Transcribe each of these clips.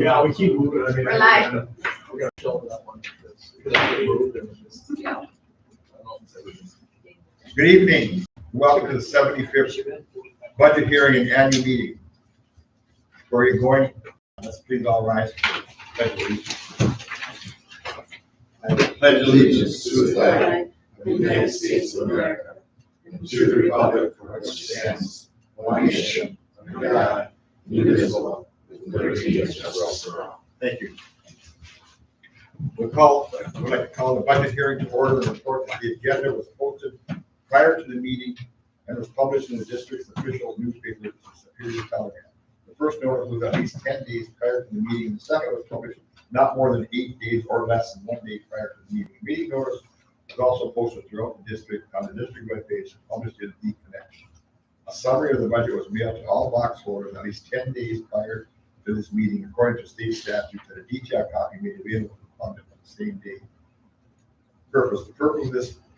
Yeah, we keep moving. I mean, We're live. we gotta show that one because it moved and it's just. Yeah. I don't know if it's everything. Good evening. Welcome to the 75th budget hearing and annual meeting. Where are you going? Let's please all rise for pledge allegiance. I pledge allegiance to the flag of the United States of America and to the republic for which it stands, one nation, under God, indivisible, with liberty and justice for all. Thank you. We'd like to call the budget hearing to order and report that the agenda was posted prior to the meeting and was published in the district's official newspaper, the Superior Telegram. The first notice was at least 10 days prior to the meeting. The second was published not more than 8 days or less than 1 day prior to the meeting. The meeting notice was also posted throughout the district on the district webpage and published in the Connection. A summary of the budget was mailed to all box holders at least 10 days prior to this meeting, according to state statute, that a detailed copy made available to the public on the same day. The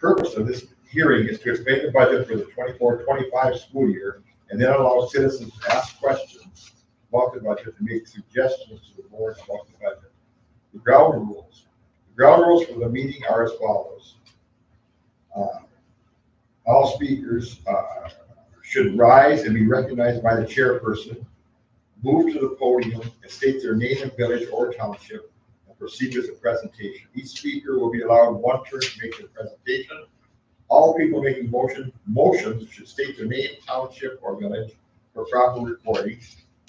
purpose of this hearing is to explain the budget for the 24-25 school year and then allow citizens to ask questions about the budget and make suggestions to the board about the budget. The ground rules. The ground rules for the meeting are as follows. All speakers should rise and be recognized by the chairperson, move to the podium and state their name and village or township, and proceed with the presentation. Each speaker will be allowed one turn to make their presentation. All people making motions should state their name, township, or village for proper recording.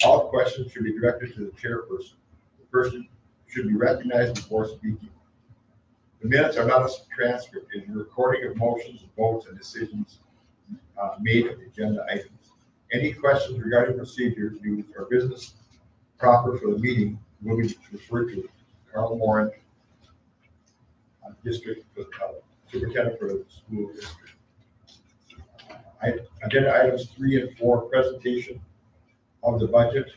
All questions should be directed to the chairperson. The person should be recognized before speaking. The minutes are not a transcript. It is a recording of motions, votes, and decisions made of the agenda items. Any questions regarding procedures used or business proper for the meeting will be referred to Carl Morin, district superintendent for the school district. Agenda items 3 and 4, presentation of the budget.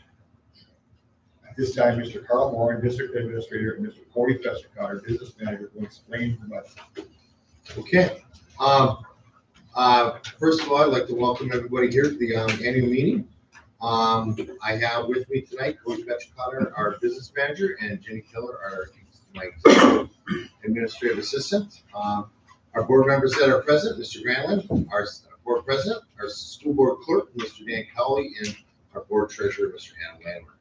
At this time, Mr. Carl Morin, district administrator, and Mr. Cody Festercotter, business manager, will explain the budget. Okay. First of all, I'd like to welcome everybody here to the annual meeting. I have with me tonight Cody Festercotter, our business manager, and Jenny Keller, my administrative assistant. Our board members that are present, Mr. Granlund, our board president, our school board clerk, Mr. Dan Cowley, and our board treasurer, Mr. Adam Landler.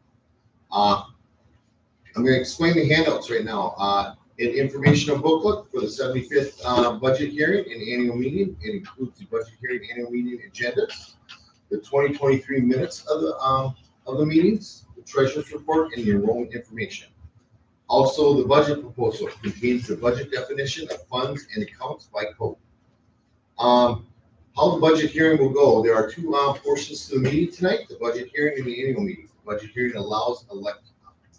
I'm going to explain the handouts right now. An informational booklet for the 75th budget hearing and annual meeting. It includes the budget hearing and annual meeting agendas, the 2023 minutes of the meetings, the treasurer's report, and the enrollment information. Also, the budget proposal contains the budget definition of funds and accounts by code. How the budget hearing will go. There are two portions to the meeting tonight, the budget hearing and the annual meeting. The budget hearing allows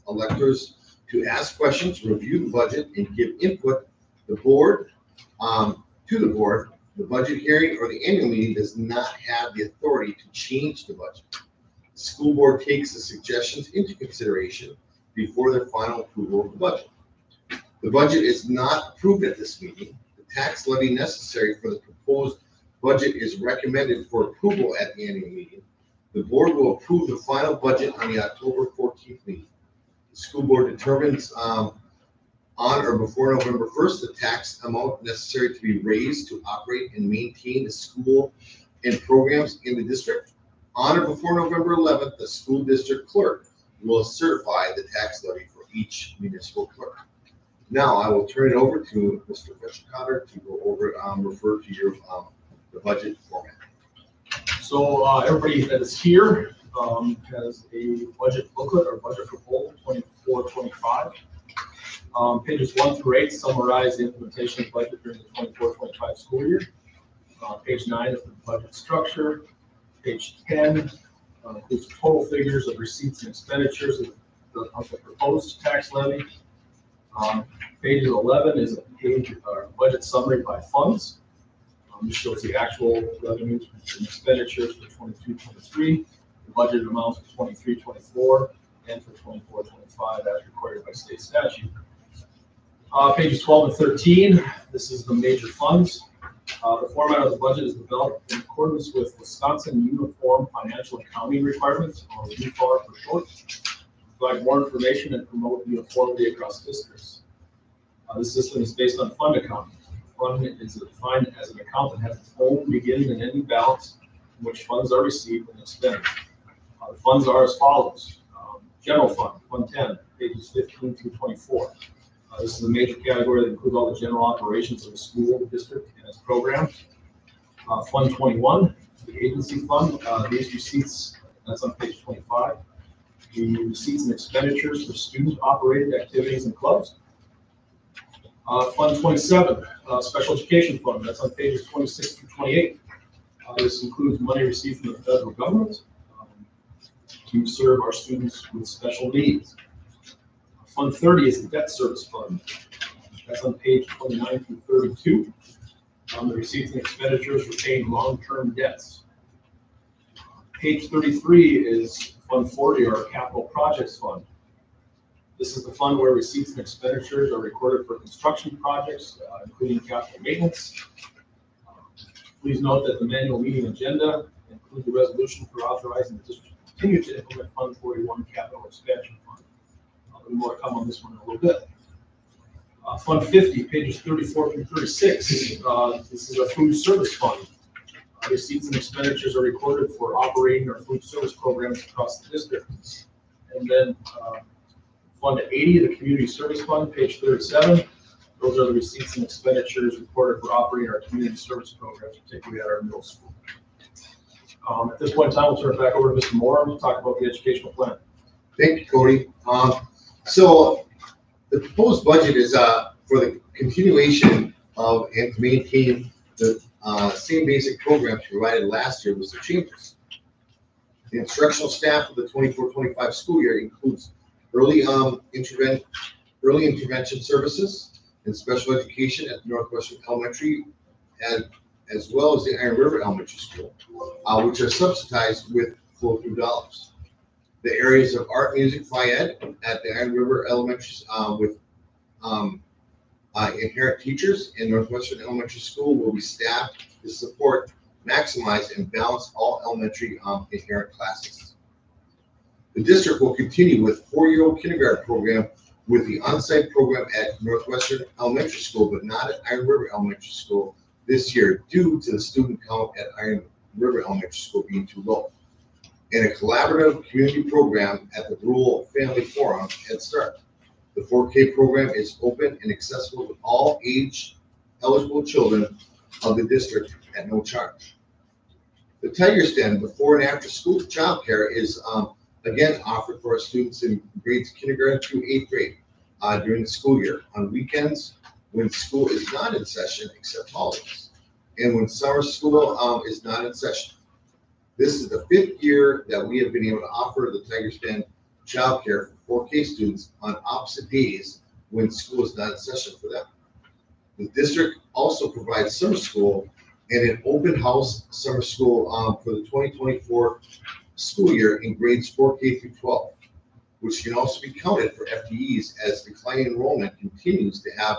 electors to ask questions, review the budget, and give input to the board. The budget hearing or the annual meeting does not have the authority to change the budget. The school board takes the suggestions into consideration before their final approval of the budget. The budget is not approved at this meeting. The tax levy necessary for the proposed budget is recommended for approval at the annual meeting. The board will approve the final budget on the October 14th meeting. The school board determines on or before November 1st the tax amount necessary to be raised to operate and maintain the school and programs in the district. On or before November 11th, the school district clerk will certify the tax levy for each municipal clerk. Now I will turn it over to Mr. Festercotter to go over, refer to your the budget format. So Everybody that is here has a budget booklet or budget proposal 24-25. Pages 1 through 8 summarize the implementation of the budget during the 24-25 school year. Page 9 is the budget structure. Page 10 includes total figures of receipts and expenditures of the proposed tax levy. Page 11 is a page or budget summary by funds. This shows the actual revenues and expenditures for 22-23, the budget amounts for 23-24, and for 24-25 as required by state statute. Pages 12 and 13, this is the major funds. The format of the budget is developed in accordance with Wisconsin Uniform Financial Accounting Requirements, or UFAR for short. provide more information and promote uniformity across districts. This system is based on fund accounting. Fund is defined as an account that has its own beginning and ending balance in which funds are received and expended. The funds are as follows. General Fund, Fund 10, pages 15 through 24. This is a major category that includes all the general operations of the school, the district, and its programs. Fund 21, the agency fund, these receipts, that's on page 25. The receipts and expenditures for student-operated activities and clubs. Fund 27, Special Education Fund, that's on pages 26 through 28. This includes money received from the federal government to serve our students with special needs. Fund 30 is the Debt Service Fund. That's on page 29 through 32. The receipts and expenditures for paying long-term debts. Page 33 is Fund 40, our Capital Projects Fund. This is the fund where receipts and expenditures are recorded for construction projects, including capital maintenance. Please note that the manual meeting agenda includes the resolution for authorizing the district to continue to implement Fund 41 Capital Expansion Fund. There'll be more to come on this one in a little bit. Fund 50, pages 34 through 36. This is our food service fund. Receipts and expenditures are recorded for operating our food service programs across the district. And then Fund 80, the community service fund, page 37. Those are the receipts and expenditures reported for operating our community service programs, particularly at our middle school. At this point in time, we'll turn it back over to Mr. Moore to talk about the educational plan. Thank you, Cody. So the proposed budget is for the continuation of and to maintain the same basic programs provided last year with some changes. The instructional staff of the 24-25 school year includes early intervention services and special education at Northwestern Elementary, as well as the Iron River Elementary School, which are subsidized with flow-through dollars. The areas of art, music, phy-ed at the Iron River Elementary with inherent teachers in Northwestern Elementary School will be staffed to support, maximize, and balance all elementary inherent classes. The district will continue with four-year-old kindergarten program with the on-site program at Northwestern Elementary School, but not at Iron River Elementary School this year due to the student count at Iron River Elementary School being too low. And a collaborative community program at the Rural Family Forum at Start. The 4K program is open and accessible to all age-eligible children of the district at no charge. The Tiger's Den before and after school childcare is again offered for our students in grades kindergarten through 8th grade during the school year, on weekends when school is not in session except holidays, and when summer school is not in session. This is the 5th year that we have been able to offer the Tiger's Den childcare for 4K students on opposite days when school is not in session for them. The district also provides summer school and an open house summer school for the 2024 school year in grades 4K through 12, which can also be counted for FTEs as declining enrollment continues to have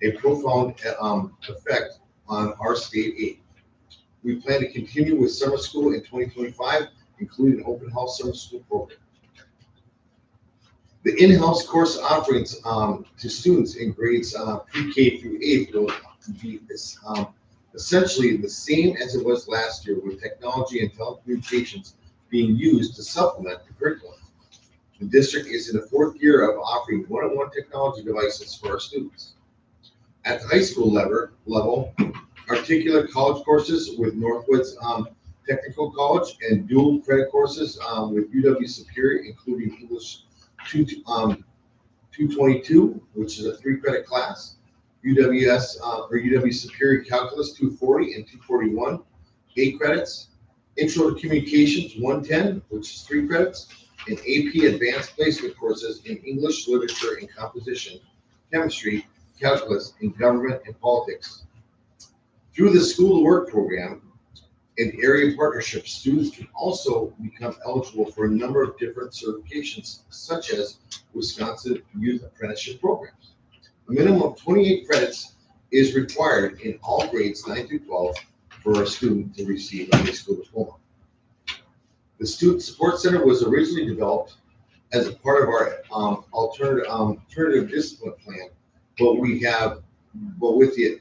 a profound effect on our state aid. We plan to continue with summer school in 2025, including an open house summer school program. The in-house course offerings to students in grades pre-K through 8th will be essentially the same as it was last year, with technology and telecommunications being used to supplement the curriculum. The district is in the 4th year of offering one-on-one technology devices for our students. At the high school level, articulate college courses with Northwoods Technical College and dual credit courses with UW Superior, including English 222, which is a 3-credit class, UW Superior Calculus 240 and 241, 8 credits, Intro to Communications 110, which is 3 credits, and AP Advanced Placement courses in English, Literature, and Composition, Chemistry, Calculus, and Government and Politics. Through the School to Work program and area partnerships, students can also become eligible for a number of different certifications, such as Wisconsin Youth Apprenticeship programs. A minimum of 28 credits is required in all grades 9 through 12 for a student to receive a high school diploma. The Student Support Center was originally developed as a part of our alternative discipline plan, but with the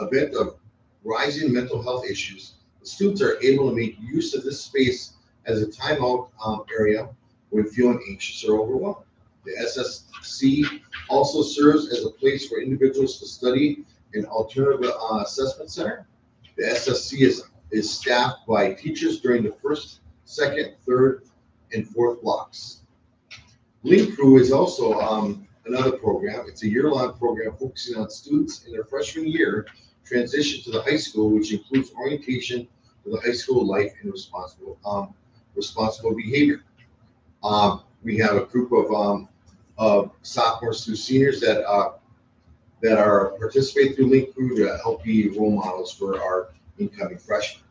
event of rising mental health issues, the students are able to make use of this space as a timeout area when feeling anxious or overwhelmed. The SSC also serves as a place for individuals to study an alternative assessment center. The SSC is staffed by teachers during the first, second, third, and fourth blocks. Link Crew is also another program. It's a year-long program focusing on students in their freshman year transition to the high school, which includes orientation to the high school life and responsible behavior. We have a group of sophomores through seniors that are participate through Link Crew to help be role models for our incoming freshmen.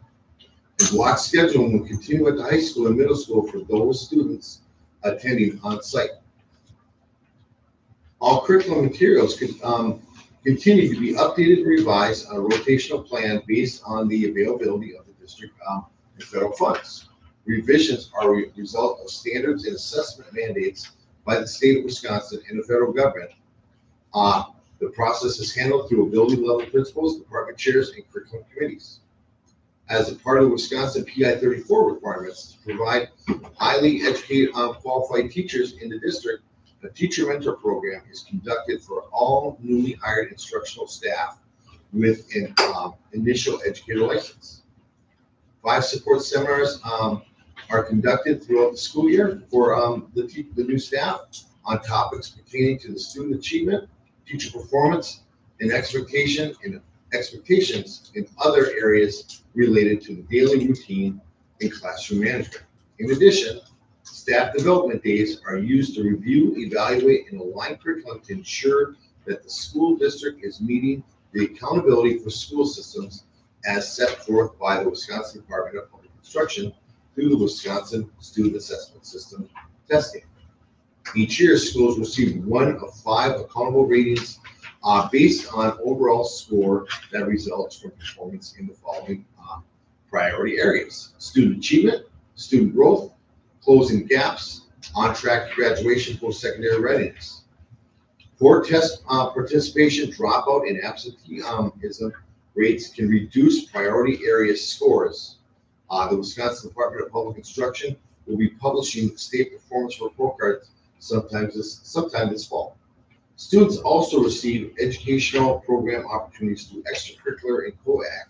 The block scheduling will continue at the high school and middle school for those students attending on site. All curriculum materials could continue to be updated and revised on a rotational plan based on the availability of the district and federal funds. Revisions are a result of standards and assessment mandates by the state of Wisconsin and the federal government. The process is handled through ability level principals, department chairs, and curriculum committees. As a part of the Wisconsin PI 34 requirements to provide highly educated, qualified teachers in the district, a teacher mentor program is conducted for all newly hired instructional staff with an initial educator license. 5 support seminars are conducted throughout the school year for the new staff on topics pertaining to the student achievement, teacher performance, and expectations in other areas related to the daily routine and classroom management. In addition, staff development days are used to review, evaluate, and align curriculum to ensure that the school district is meeting the accountability for school systems as set forth by the Wisconsin Department of Public Instruction through the Wisconsin Student Assessment System testing. Each year, schools receive 1 of 5 accountable ratings based on overall score that results from performance in the following priority areas: student achievement, student growth, closing gaps, on track to graduation, post-secondary readiness. Poor test participation, dropout, and absenteeism rates can reduce priority area scores. The Wisconsin Department of Public Instruction will be publishing state performance report cards sometime this fall. Students also receive educational program opportunities through extracurricular and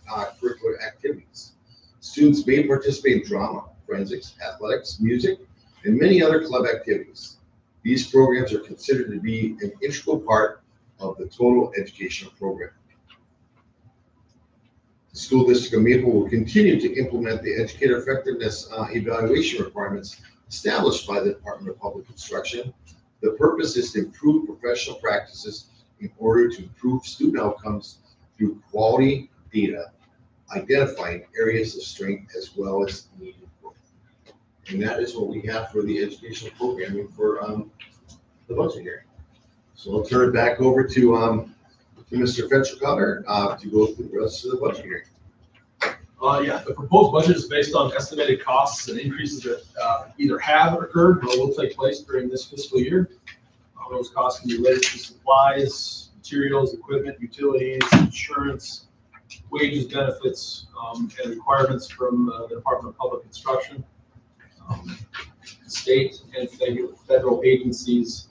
co-curricular activities. Students may participate in drama, forensics, athletics, music, and many other club activities. These programs are considered to be an integral part of the total educational program. The School District of Maple will continue to implement the educator effectiveness evaluation requirements established by the Department of Public Instruction. The purpose is to improve professional practices in order to improve student outcomes through quality data, identifying areas of strength as well as needed growth. And that is what we have for the educational programming for the budget hearing. So I'll turn it back over to Mr. Fetchercutter to go through the rest of the budget hearing. The proposed budget is based on estimated costs and increases that either have occurred or will take place during this fiscal year. Those costs can be related to supplies, materials, equipment, utilities, insurance, wages, benefits, and requirements from the Department of Public Instruction, state and federal agencies,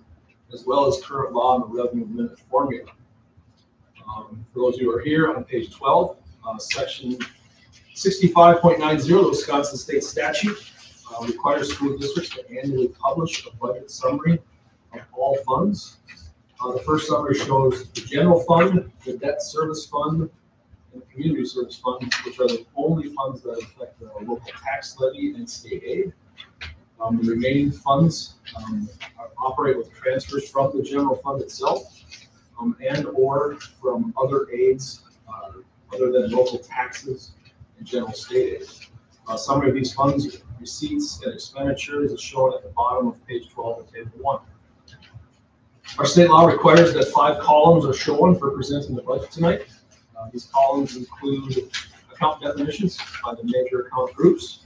as well as current law and the revenue limit formula. For those of you who are here, on page 12, section 65.90, the Wisconsin State Statute requires school districts to annually publish a budget summary of all funds. The first summary shows the general fund, the debt service fund, and the community service fund, which are the only funds that affect the local tax levy and state aid. The remaining funds operate with transfers from the general fund itself and or from other aids other than local taxes and general state aid. A summary of these funds, receipts, and expenditures is shown at the bottom of page 12 of table 1. Our state law requires that 5 columns are shown for presenting the budget tonight. These columns include account definitions by the major account groups,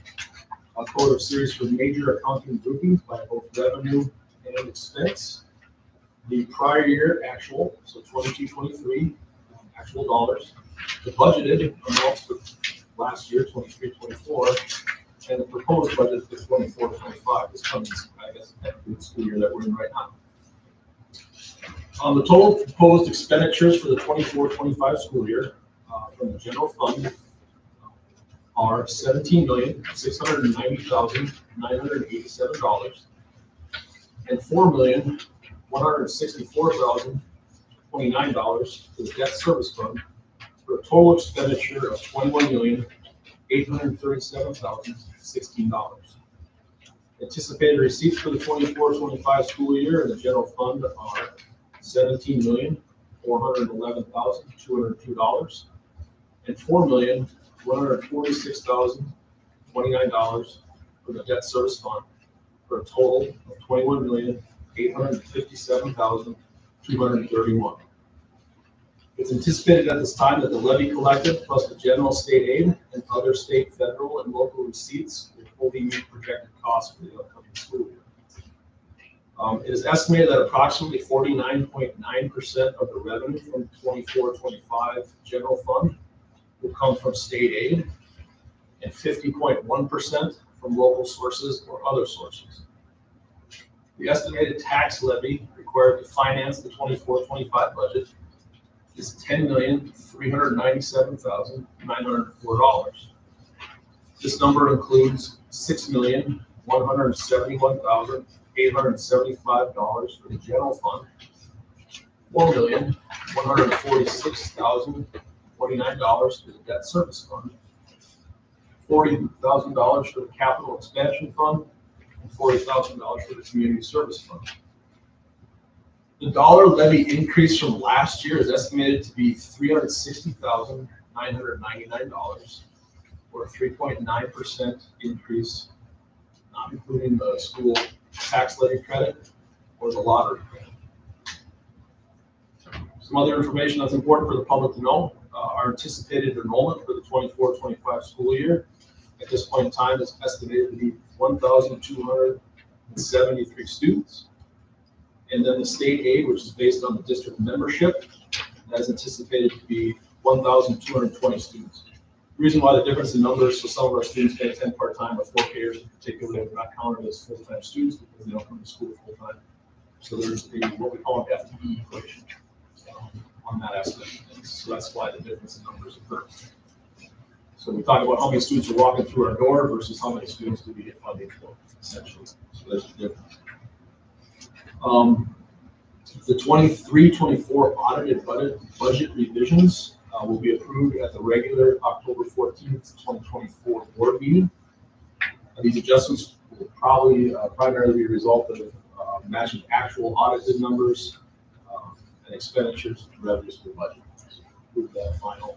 a code of series for major accounting groupings by both revenue and expense. The prior year actual, so 22-23 actual dollars, the budgeted amounts for last year, 23-24, and the proposed budget for 24-25 is coming, I guess, technically the school year that we're in right now. The total proposed expenditures for the 24-25 school year from the general fund are $17,690,987 and $4,164,029 for the debt service fund, for a total expenditure of $21,837,016. Anticipated receipts for the 24-25 school year in the general fund are $17,411,202 and $4,146,029 for the debt service fund, for a total of $21,857,231. It's anticipated at this time that the levy collected plus the general state aid and other state, federal, and local receipts will fully meet projected costs for the upcoming school year. It is estimated that approximately 49.9% of the revenue from 24-25 general fund will come from state aid and 50.1% from local sources or other sources. The estimated tax levy required to finance the 24-25 budget is $10,397,904. This number includes $6,171,875 for the general fund, $4,146,029 for the debt service fund, $40,000 for the capital expansion fund, and $40,000 for the community service fund. The dollar levy increase from last year is estimated to be $360,999, or a 3.9% increase, not including the school tax levy credit or the lottery credit. Some other information that's important for the public to know, our anticipated enrollment for the 24-25 school year at this point in time is estimated to be 1,273 students. And then the state aid, which is based on the district membership, that is anticipated to be 1,220 students. The reason why the difference in numbers, so some of our students may attend part-time, but 4Kers in particular are not counted as full-time students because they don't come to school full-time. So there's the, what we call an FTE equation on that aspect. So that's why the difference in numbers occur. So we talk about how many students are walking through our door versus how many students do we get funding for, essentially. So there's the difference. The 23-24 audited budget revisions will be approved at the regular October 14th, 2024 board meeting. These adjustments will probably primarily be a result of matching actual audited numbers and expenditures and revenues to the budget. So approve that final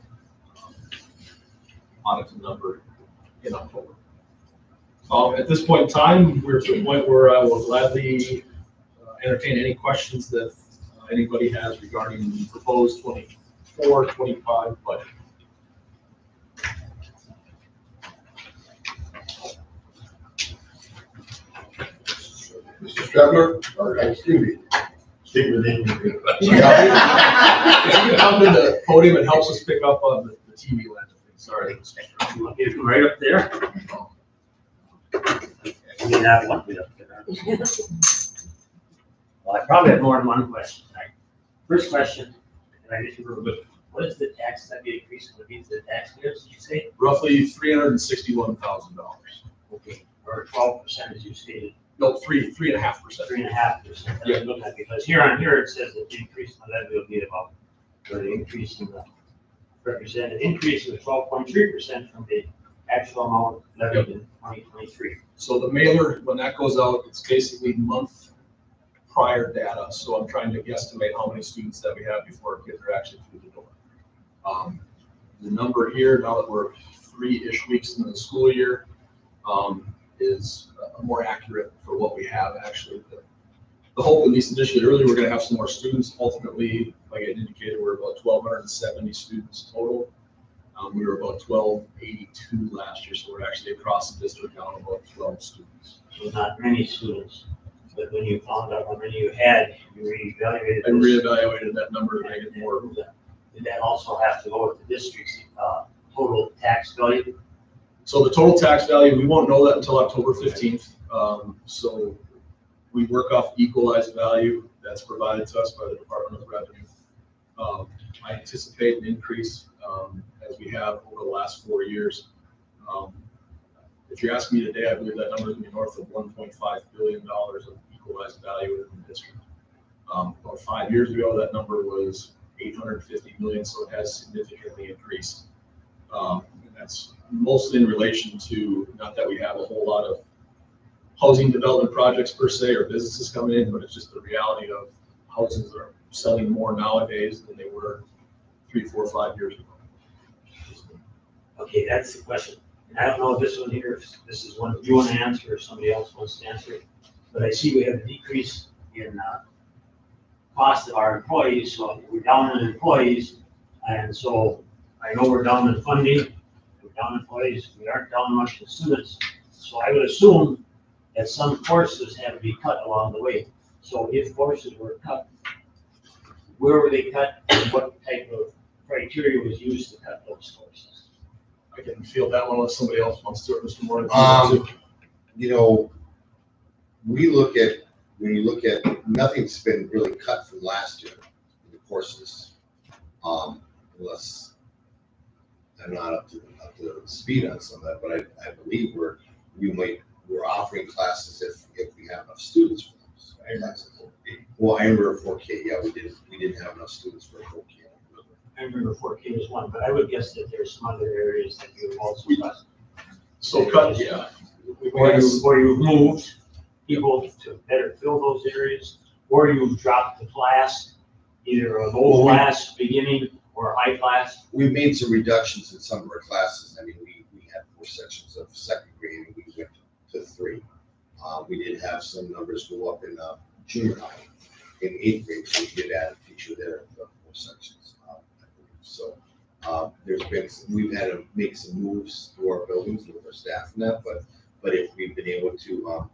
audited number in October. At this point in time, we're to the point where I will gladly entertain any questions that anybody has regarding the proposed 24-25 budget. Mr. Strebler, or excuse me, state your name. If you come to the podium, it helps us pick up on the TV lens. Sorry. You want me to come right up there? I mean, I want me up there. Well, I probably have more than one question. Right? First question, and I just remember, but what is the tax levy increase going to be to the taxpayers, did you say? Roughly $361,000. Okay, or 12%, as you stated. No, 3.5%. 3.5%. Yeah. Because here on here, it says that the increase in the levy will be about, or the increase in the represented increase of 12.3% from the actual amount levied in 2023. So the mailer, when that goes out, it's basically month prior data. So I'm trying to guesstimate how many students that we have before our kids are actually through the door. The number here, now that we're 3-ish weeks into the school year, is more accurate for what we have actually. The hope, at least initially early, we're going to have some more students. Ultimately, like I indicated, we're about 1,270 students total. We were about 1,282 last year, so we're actually across the district down about 12 students. So not many students. But when you found out how many you had, you reevaluated. I this. reevaluated that number to make it more. Did that also have to go with the district's, total tax value? So the total tax value, we won't know that until October 15th. So we work off equalized value that's provided to us by the Department of Revenue. I anticipate an increase as we have over the last 4 years. If you're asking me today, I believe that number is going to be north of $1.5 billion of equalized value in the district. About 5 years ago, that number was 850 million, so it has significantly increased. And that's mostly in relation to, not that we have a whole lot of housing development projects per se or businesses coming in, but it's just the reality of houses are selling more nowadays than they were 3, 4, 5 years ago. Okay, that's the question. And I don't know if this one here, if this is one you want to answer or somebody else wants to answer it. But I see we have a decrease in cost of our employees, so we're down in employees. And so I know we're down in funding, we're down in employees, we aren't down much in students. So I would assume that some courses have to be cut along the way. So if courses were cut, where were they cut and what type of criteria was used to cut those courses? I can field that one unless somebody else wants to, or Mr. Moore. You know, when you look at, nothing's been really cut from last year in the courses. Unless I'm not up to speed on some of that, but I believe we're offering classes if we have enough students for those classes. Well, I remember 4K, yeah, we didn't have enough students for 4K. I remember 4K was one, but I would guess that there's some other areas that you have also cut. So cut, yeah. Or you've moved people to better fill those areas, or you've dropped the class, either a low class beginning or a high class. We've made some reductions in some of our classes. I mean, we had 4 sections of second grade, and we went to 3. We did have some numbers go up in junior high, in 8th grade, so we did add a teacher there in the 4 sections. So we've had to make some moves to our buildings with our staff and that, but if we've been able to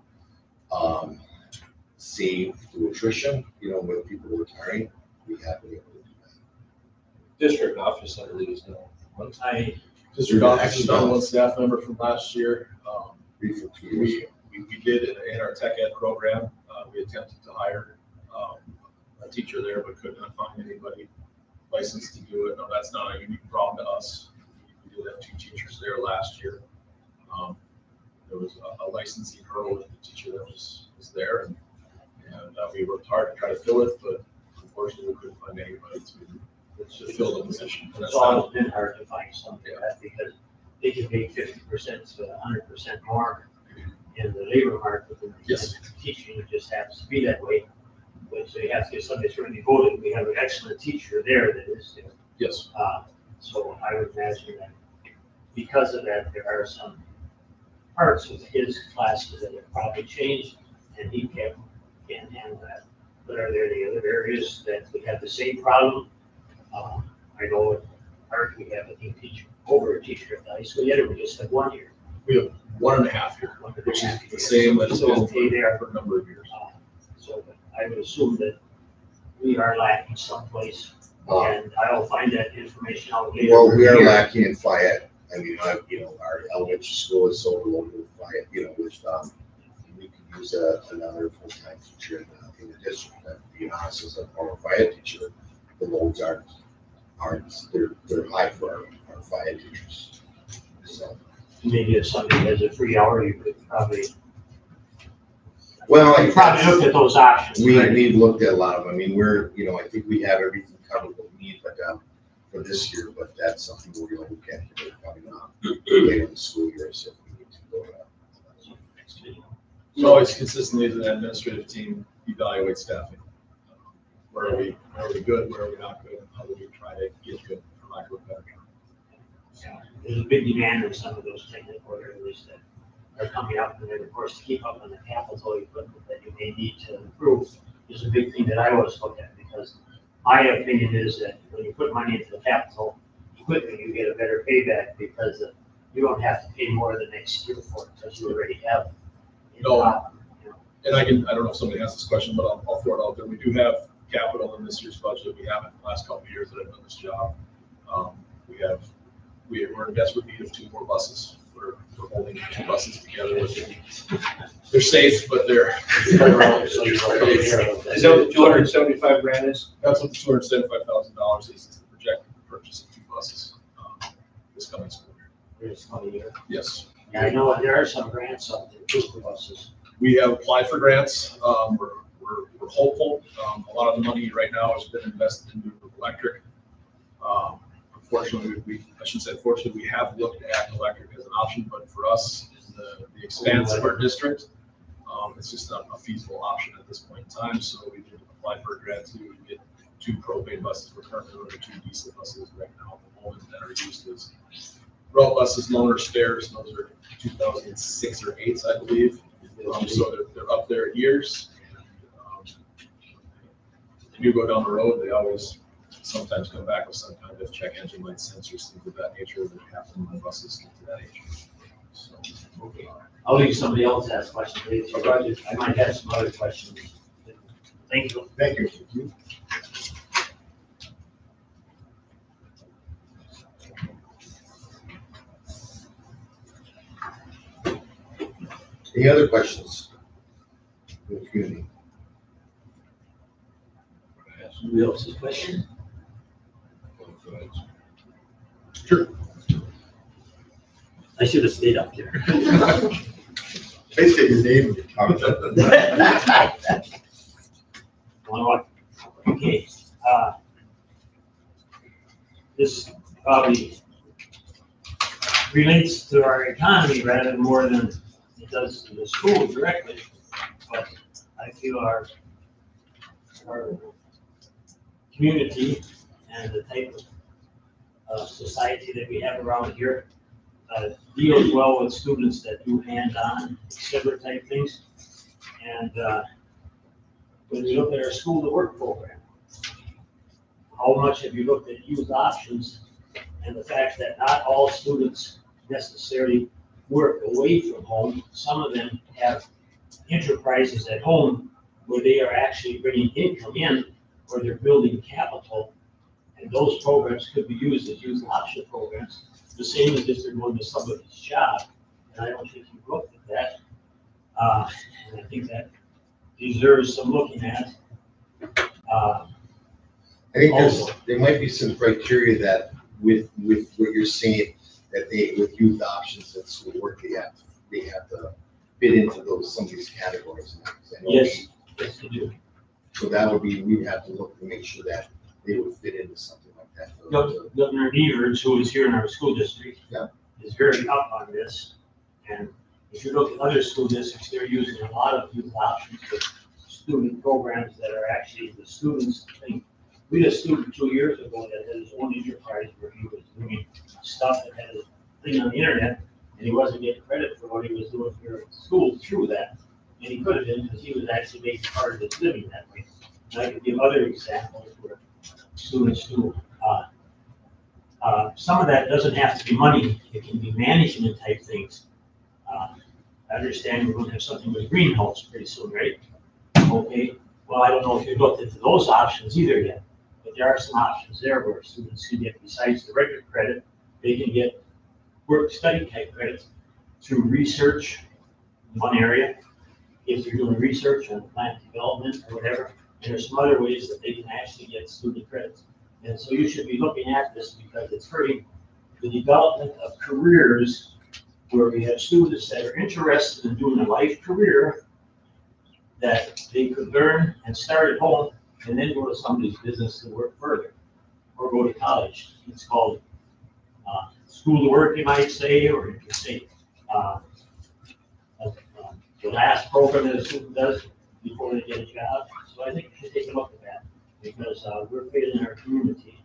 save through attrition, with people retiring, we have been able to do that. District office, I believe, is now. District office is down 1 staff member from last year. 3 for 2 years. We did in our tech ed program, we attempted to hire a teacher there, but could not find anybody licensed to do it. No, that's not a unique problem to us. We did have 2 teachers there last year. There was a licensing hurdle with the teacher that was there, and we worked hard to try to fill it, but unfortunately we couldn't find anybody to fill the position. And It's that's not, always been hard to find something like that because they can make 50% to 100% more in the labor market than Yes. teaching. It just happens to be that way. But so you have to get somebody that's really devoted. We have an excellent teacher there that is there. yes. So I would imagine that because of that, there are some parts of his classes that have probably changed, and he can't handle that. But are there the other areas that we have the same problem? I know at Art we have a new teacher, over a teacher at the high school, yet we just have 1 year. We have 1.5 year, which is the same as So it's okay there. for a number of years. So I would assume that we are lacking someplace, Uh, and I'll find that information out later. Well, we are lacking in Fayette. I mean, our elementary school is so overloaded with Fayette, which, we could use another full-time teacher in the district. And to be honest, as a former Fayette teacher, the loads they're high for our Fayette teachers. So, Maybe if somebody has a free hour, you could probably, well, you probably looked at those options. right? we've looked at a lot of them. I mean, I think we have everything covered what we need, but, for this year, but that's something we're gonna look at here coming up later in the school year, so if we need to go next year. We always consistently, as an administrative team, evaluate staffing. Where are we good, where are we not good, and how do we try to get good, for lack of a better term. There's a big demand in some of those technical areas that are coming up, and then, of course, to keep up on the capital equipment that you may need to improve is a big thing that I always look at, because my opinion is that when you put money into the capital equipment, you get a better payback because you don't have to pay more the next year for it, because you already have it. No. And I don't know if somebody asked this question, but I'll throw it out there. We do have capital in this year's budget. We haven't the last couple of years that I've done this job. We're in desperate need of 2 more buses. We're holding 2 buses together. They're safe, but they're. Is that what the 275 grand is? That's what the $275,000 is the projected purchase of 2 buses this coming school year. This coming year. Yes. Yeah, I know there are some grants up there too for buses. We have applied for grants. We're hopeful. A lot of the money right now has been invested into electric. Unfortunately, I should say, fortunately, we have looked at electric as an option, but for us, in the expanse of our district, it's just not a feasible option at this point in time. So we did apply for a grant to get 2 propane buses. We're currently running 2 diesel buses right now at the moment that are used as route buses, loaner spares. Those are 2006 or 8s, I believe. So they're up there in years. They do go down the road. They always sometimes come back with some kind of check engine light sensors, things of that nature that happen when buses get to that age. So, Okay. I'll leave somebody else ask questions. I might have some other questions. Thank you. Thank you. Any other questions? from the community? Somebody else's question? Sure. I should have stayed up there. Please get your name. Okay, this probably relates to our economy rather more than it does to the school directly, but I feel our community and the type of society that we have around here deals well with students that do hands-on, exhibit type things. And when you look at our school to work program, how much have you looked at youth options and the fact that not all students necessarily work away from home? Some of them have enterprises at home where they are actually bringing income in, or they're building capital. And those programs could be used as youth option programs, the same as if they're going to somebody's job. And I don't think you've looked at that. And I think that deserves some looking at. I think there might be some criteria that with what you're saying, that with youth options and school work, they have to fit into some of these categories. Yes, yes, they do. So that would be, we would have to look to make sure that they would fit into something like that. Governor Nevers, who is here in our school district, Yeah. is very up on this. And if you look at other school districts, they're using a lot of youth options with student programs that are actually the students' thing. We had a student 2 years ago that had his own enterprise where he was doing stuff that had a thing on the internet, and he wasn't getting credit for what he was doing here at school through that. And he could have been, because he was actually making part of his living that way. And I could give other examples where students do. Some of that doesn't have to be money, it can be management type things. I understand we're going to have something with greenhouse pretty soon, right? Okay, well, I don't know if you've looked into those options either yet, but there are some options there where students can get, besides the regular credit, they can get work study type credits through research in one area, if you're doing research on plant development or whatever, and there's some other ways that they can actually get student credits. And so you should be looking at this because it's hurting the development of careers where we have students that are interested in doing a life career that they could learn and start at home and then go to somebody's business to work further or go to college. It's called school to work, you might say, or you could say the last program that a student does before they get a job. So I think we should take a look at that because we're failing our community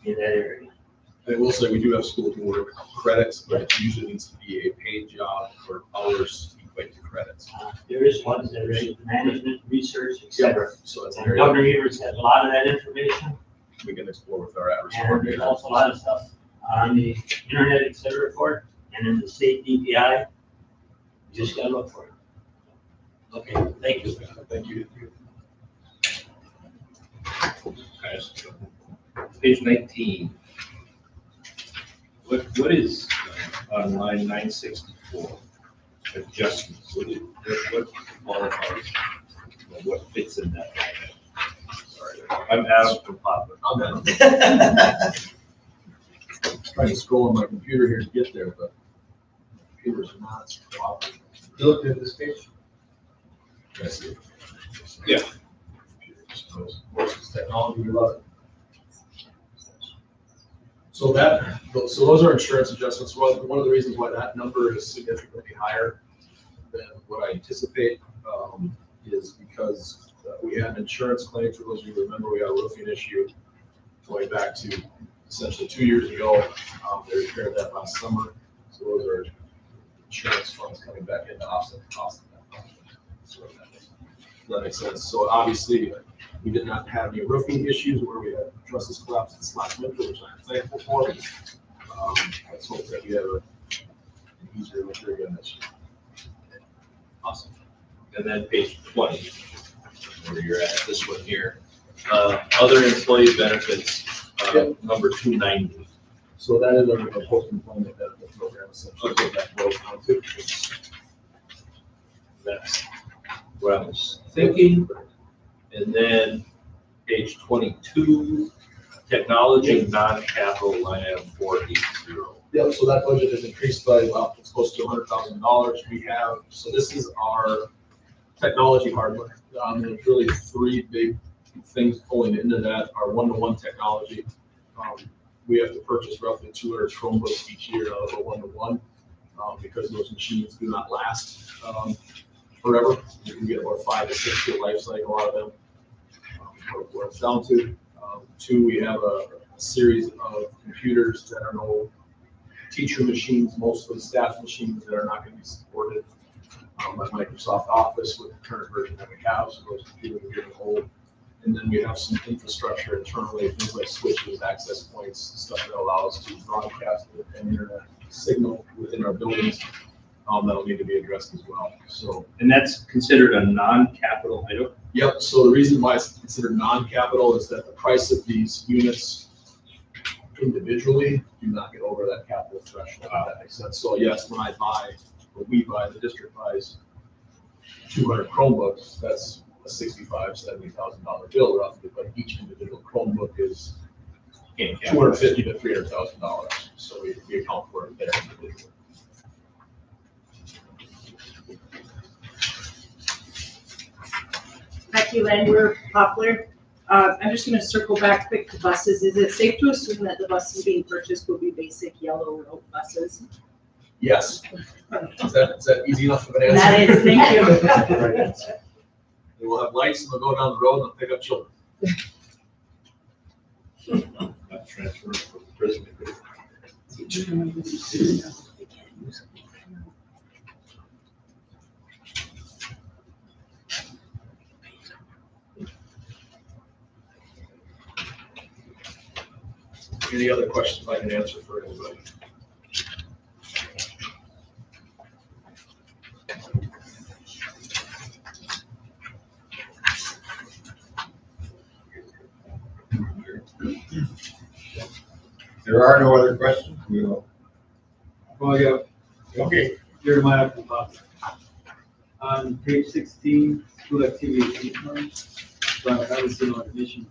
in that area. I will say we do have school to work credits, but it usually needs to be a paid job for hours equate to credits. There is ones that are related to management, research, etc. So that's an And area Governor Evers has a lot of that information, we can explore with our average and there's coordinator. also a lot of stuff on the internet, etc. for it, and in the state DPI. You just gotta look for it. Okay, thank you. Thank you. Page 19. What is on line 964? Adjustments. What qualifies? What fits in that? Sorry, I'm Adam from Papa. I'm trying to scroll on my computer here to get there, but computers are not cooperating. You looked at this page? That's it. Yeah. It's technology, we love it. So those are insurance adjustments. One of the reasons why that number is significantly higher than what I anticipate is because we had an insurance claim. For those of you who remember, we had a roofing issue going back to essentially 2 years ago. They repaired that last summer. So those are insurance funds coming back in to offset the cost of that. So that makes sense. So obviously, we did not have any roofing issues where we had trusses collapse this last winter, which I'm thankful for. Let's hope that we have an easier winter again this year. Awesome. And then page 20, where you're at, this one here. Other employee benefits, number 290. So that is our post-employment benefit program, essentially. Okay. That boils down to. That's what I was thinking. And then page 22, technology non-capital line item 480. Yeah, so that budget has increased by about, it's close to $100,000. We have, so this is our technology hardware. There's really three big things pulling into that. Our one-to-one technology. We have to purchase roughly 200 Chromebooks each year out of a one-to-one because those machines do not last forever. You can get about 5 to 6 year life cycle out of them. What it's down to. Two, we have a series of computers that are no teacher machines, mostly staff machines that are not going to be supported by Microsoft Office with the current version that we have. So those computers are getting old. And then we have some infrastructure internally, things like switches, access points, stuff that allows us to broadcast an internet signal within our buildings. That'll need to be addressed as well. So, And that's considered a non-capital item? yep. So the reason why it's considered non-capital is that the price of these units individually do not get over that capital threshold. If that makes sense. So yes, when we buy, the district buys 200 Chromebooks, that's a $65,000-$70,000 bill roughly, but each individual Chromebook is $250,000 to $300,000. So we account for it there individually. Becky Landwehr, Poplar. I'm just gonna circle back quick to buses. Is it safe to assume that the buses being purchased will be basic yellow road buses? Yes. Is that easy enough of an answer? That is, thank you. Right answer. They will have lights and they'll go down the road and they'll pick up children. Not transfer from prison. Any other questions I can answer for anybody? There are no other questions? We will. Well, yeah, Okay. Jeremiah from Boston. On page 16, school activity income, but I haven't seen on admissions.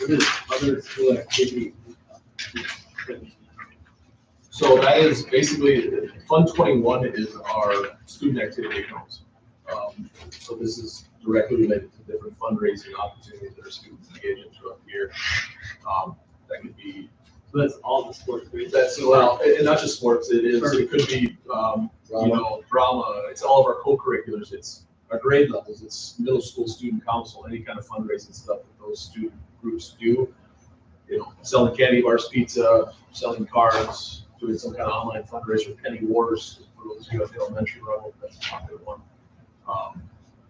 What is other school activity? So that is basically, Fund 21 is our student activity accounts. So this is directly related to different fundraising opportunities that our students engage in throughout the year. That could be, So that's all the sports grades? that's, well, and not just sports, it could be, drama, it's all of our co-curriculars, it's our grade levels, it's middle school student council, any kind of fundraising stuff that those student groups do. You know, selling candy bars, pizza, selling cards, doing some kind of online fundraiser, penny wars, for those of you at the elementary level, that's a popular one.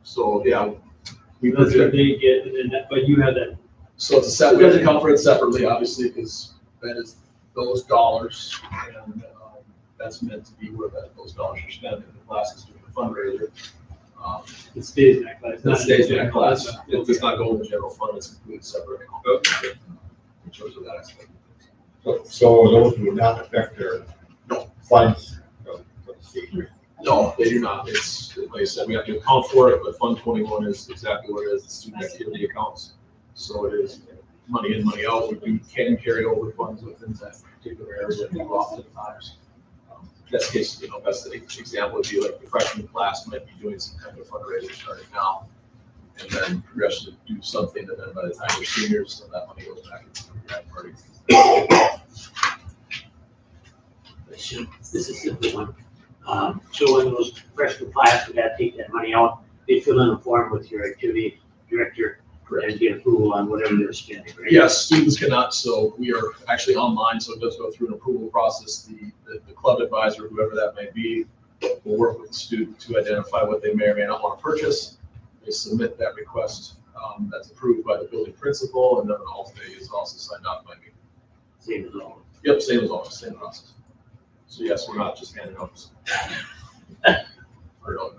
So, yeah. We That's what project, they get, and then that, but you have that, so it's a set, we have to account for it separately, obviously, because that is those dollars, and that's meant to be where those dollars are spent in the classes doing the fundraiser. It stays in that class. That stays in that class. It does not go in the general fund, it's completely separate. In terms of that aspect. So those would not affect their funds from the state. No, they do not. It's, like I said, we have to account for it, but Fund 21 is exactly what it is, the student activity accounts. So it is money in, money out. We can carry over funds within that particular area oftentimes. Best case, best example would be like the freshman class might be doing some kind of fundraiser starting now. And then progress to do something, and then by the time they're seniors, so that money goes back into the grad party. This is a simple one. So when those freshman class, we gotta take that money out, they fill in a form with your activity director and get approval on whatever they're spending, right? Yes, students cannot, so we are actually online, so it does go through an approval process. The club advisor, whoever that may be, will work with the student to identify what they may or may not want to purchase. They submit that request, that's approved by the building principal, and then the alt-pay is also signed off by me. Same as all. Yep, same as always, same process. So yes, we're not just handing out. Or no.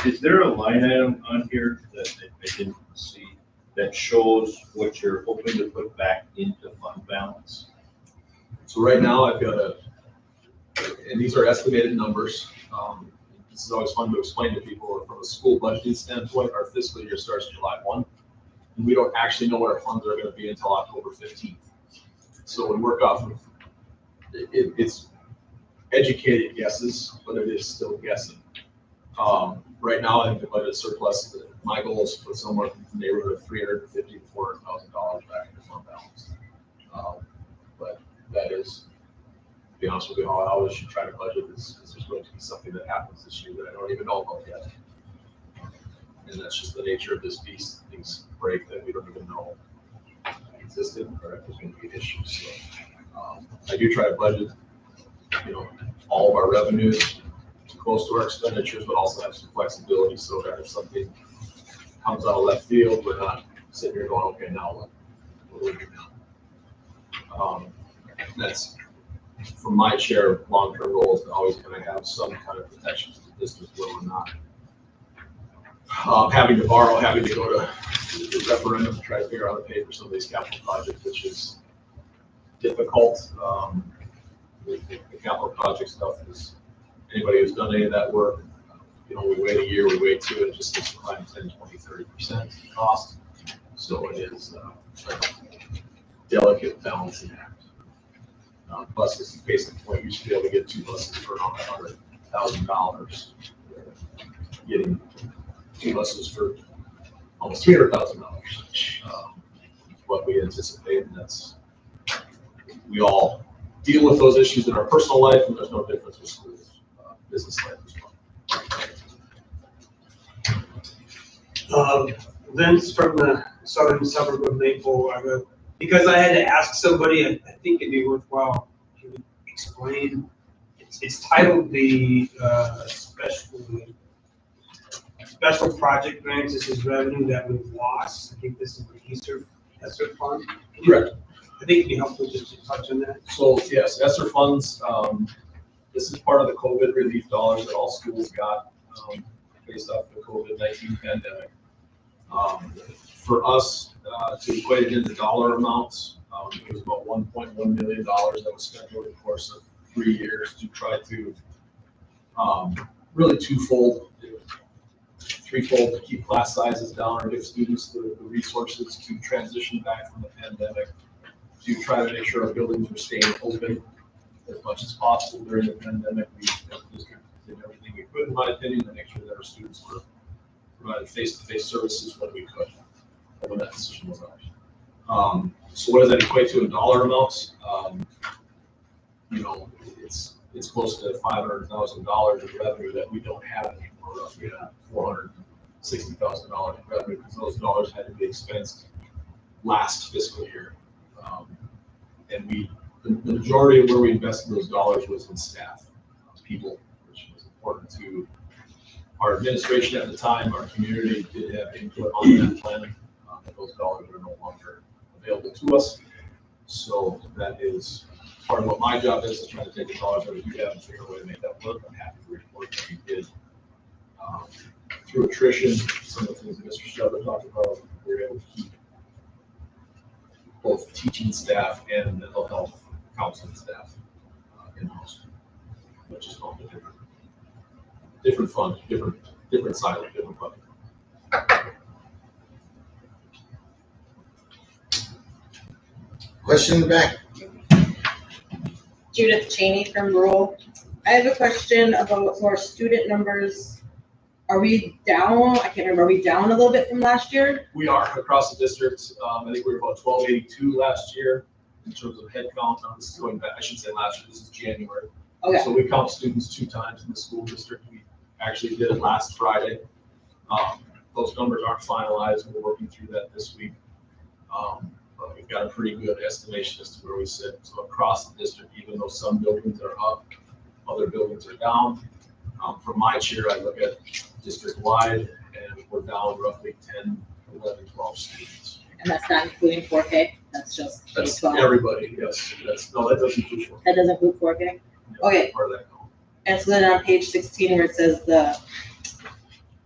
Is there a line item on here that I didn't see that shows what you're hoping to put back into fund balance? So right now I've got and these are estimated numbers. This is always fun to explain to people from a school budgeting standpoint. Our fiscal year starts July 1, and we don't actually know what our funds are going to be until October 15th. So we work off of it's educated guesses, but it is still guessing. Right now, I think the budget surplus, my goal is to put somewhere in the neighborhood of $350,000 to $400,000 back into fund balance. But that is, to be honest with you, I always should try to budget this, because there's going to be something that happens this year that I don't even know about yet. And that's just the nature of this beast. Things break that we don't even know existed, or if there's going to be issues. So, I do try to budget, all of our revenues close to our expenditures, but also have some flexibility so that if something comes out of left field, we're not sitting here going, okay, now what do we do now? That's from my share of long-term goals to always kind of have some kind of protections to business where we're not having to borrow, having to go to the referendum to try to figure out how to pay for some of these capital projects, which is difficult. The capital project stuff is, anybody who's done any of that work, we wait a year, we wait 2, and it just gets climbing 10, 20, 30% cost. So it is a delicate balancing act. Buses, case in point, you used to be able to get 2 buses for around $100,000. Getting 2 buses for almost $300,000. What we anticipate, and we all deal with those issues in our personal life, and there's no difference with schools, business life as well. Vince from the southern suburb of Maple. Because I had to ask somebody, I think it'd be worthwhile to explain. It's titled the special project grants. This is revenue that we've lost. I think this is the ESSER fund. Correct. I think it'd be helpful just to touch on that. So yes, ESSER funds, this is part of the COVID relief dollars that all schools got based off the COVID-19 pandemic. For us to equate it into dollar amounts, it was about $1.1 million that was spent over the course of 3 years to try to really threefold to keep class sizes down or give students the resources to transition back from the pandemic, to try to make sure our buildings were staying open as much as possible during the pandemic. We did everything we could, in my opinion, to make sure that our students were provided face-to-face services when we could, when that decision was ours. So what does that equate to in dollar amounts? It's close to $500,000 of revenue that we don't have anymore. Roughly $460,000 in revenue, because those dollars had to be expensed last fiscal year. And the majority of where we invested those dollars was in staff, people, which was important to our administration at the time. Our community did have input on that plan. Those dollars are no longer available to us. So that is part of what my job is try to take the dollars that we do have and figure out a way to make that work. I'm happy to report that we did Through attrition, some of the things that Mr. Shepherd talked about, we were able to keep both teaching staff and mental health counseling staff in-house, which is called a different fund, different side of different fund. Question in the back. Judith Cheney from Rural. I have a question about our student numbers. Are we down? I can't remember. Are we down a little bit from last year? We are across the district. I think we were about 1282 last year in terms of head count. Now this is going back, I should say last year, this is January. Okay. So we count students 2 times in the school district. We actually did it last Friday. Those numbers aren't finalized. We're working through that this week. But we've got a pretty good estimation as to where we sit. So across the district, even though some buildings are up, other buildings are down. From my chair, I look at district-wide, and we're down roughly 10, 11, 12 students. And that's not including 4K? That's just That's K-12? everybody, yes. No, that doesn't include 4K. That doesn't include 4K? Okay. Part of that count. And so then on page 16 where it says the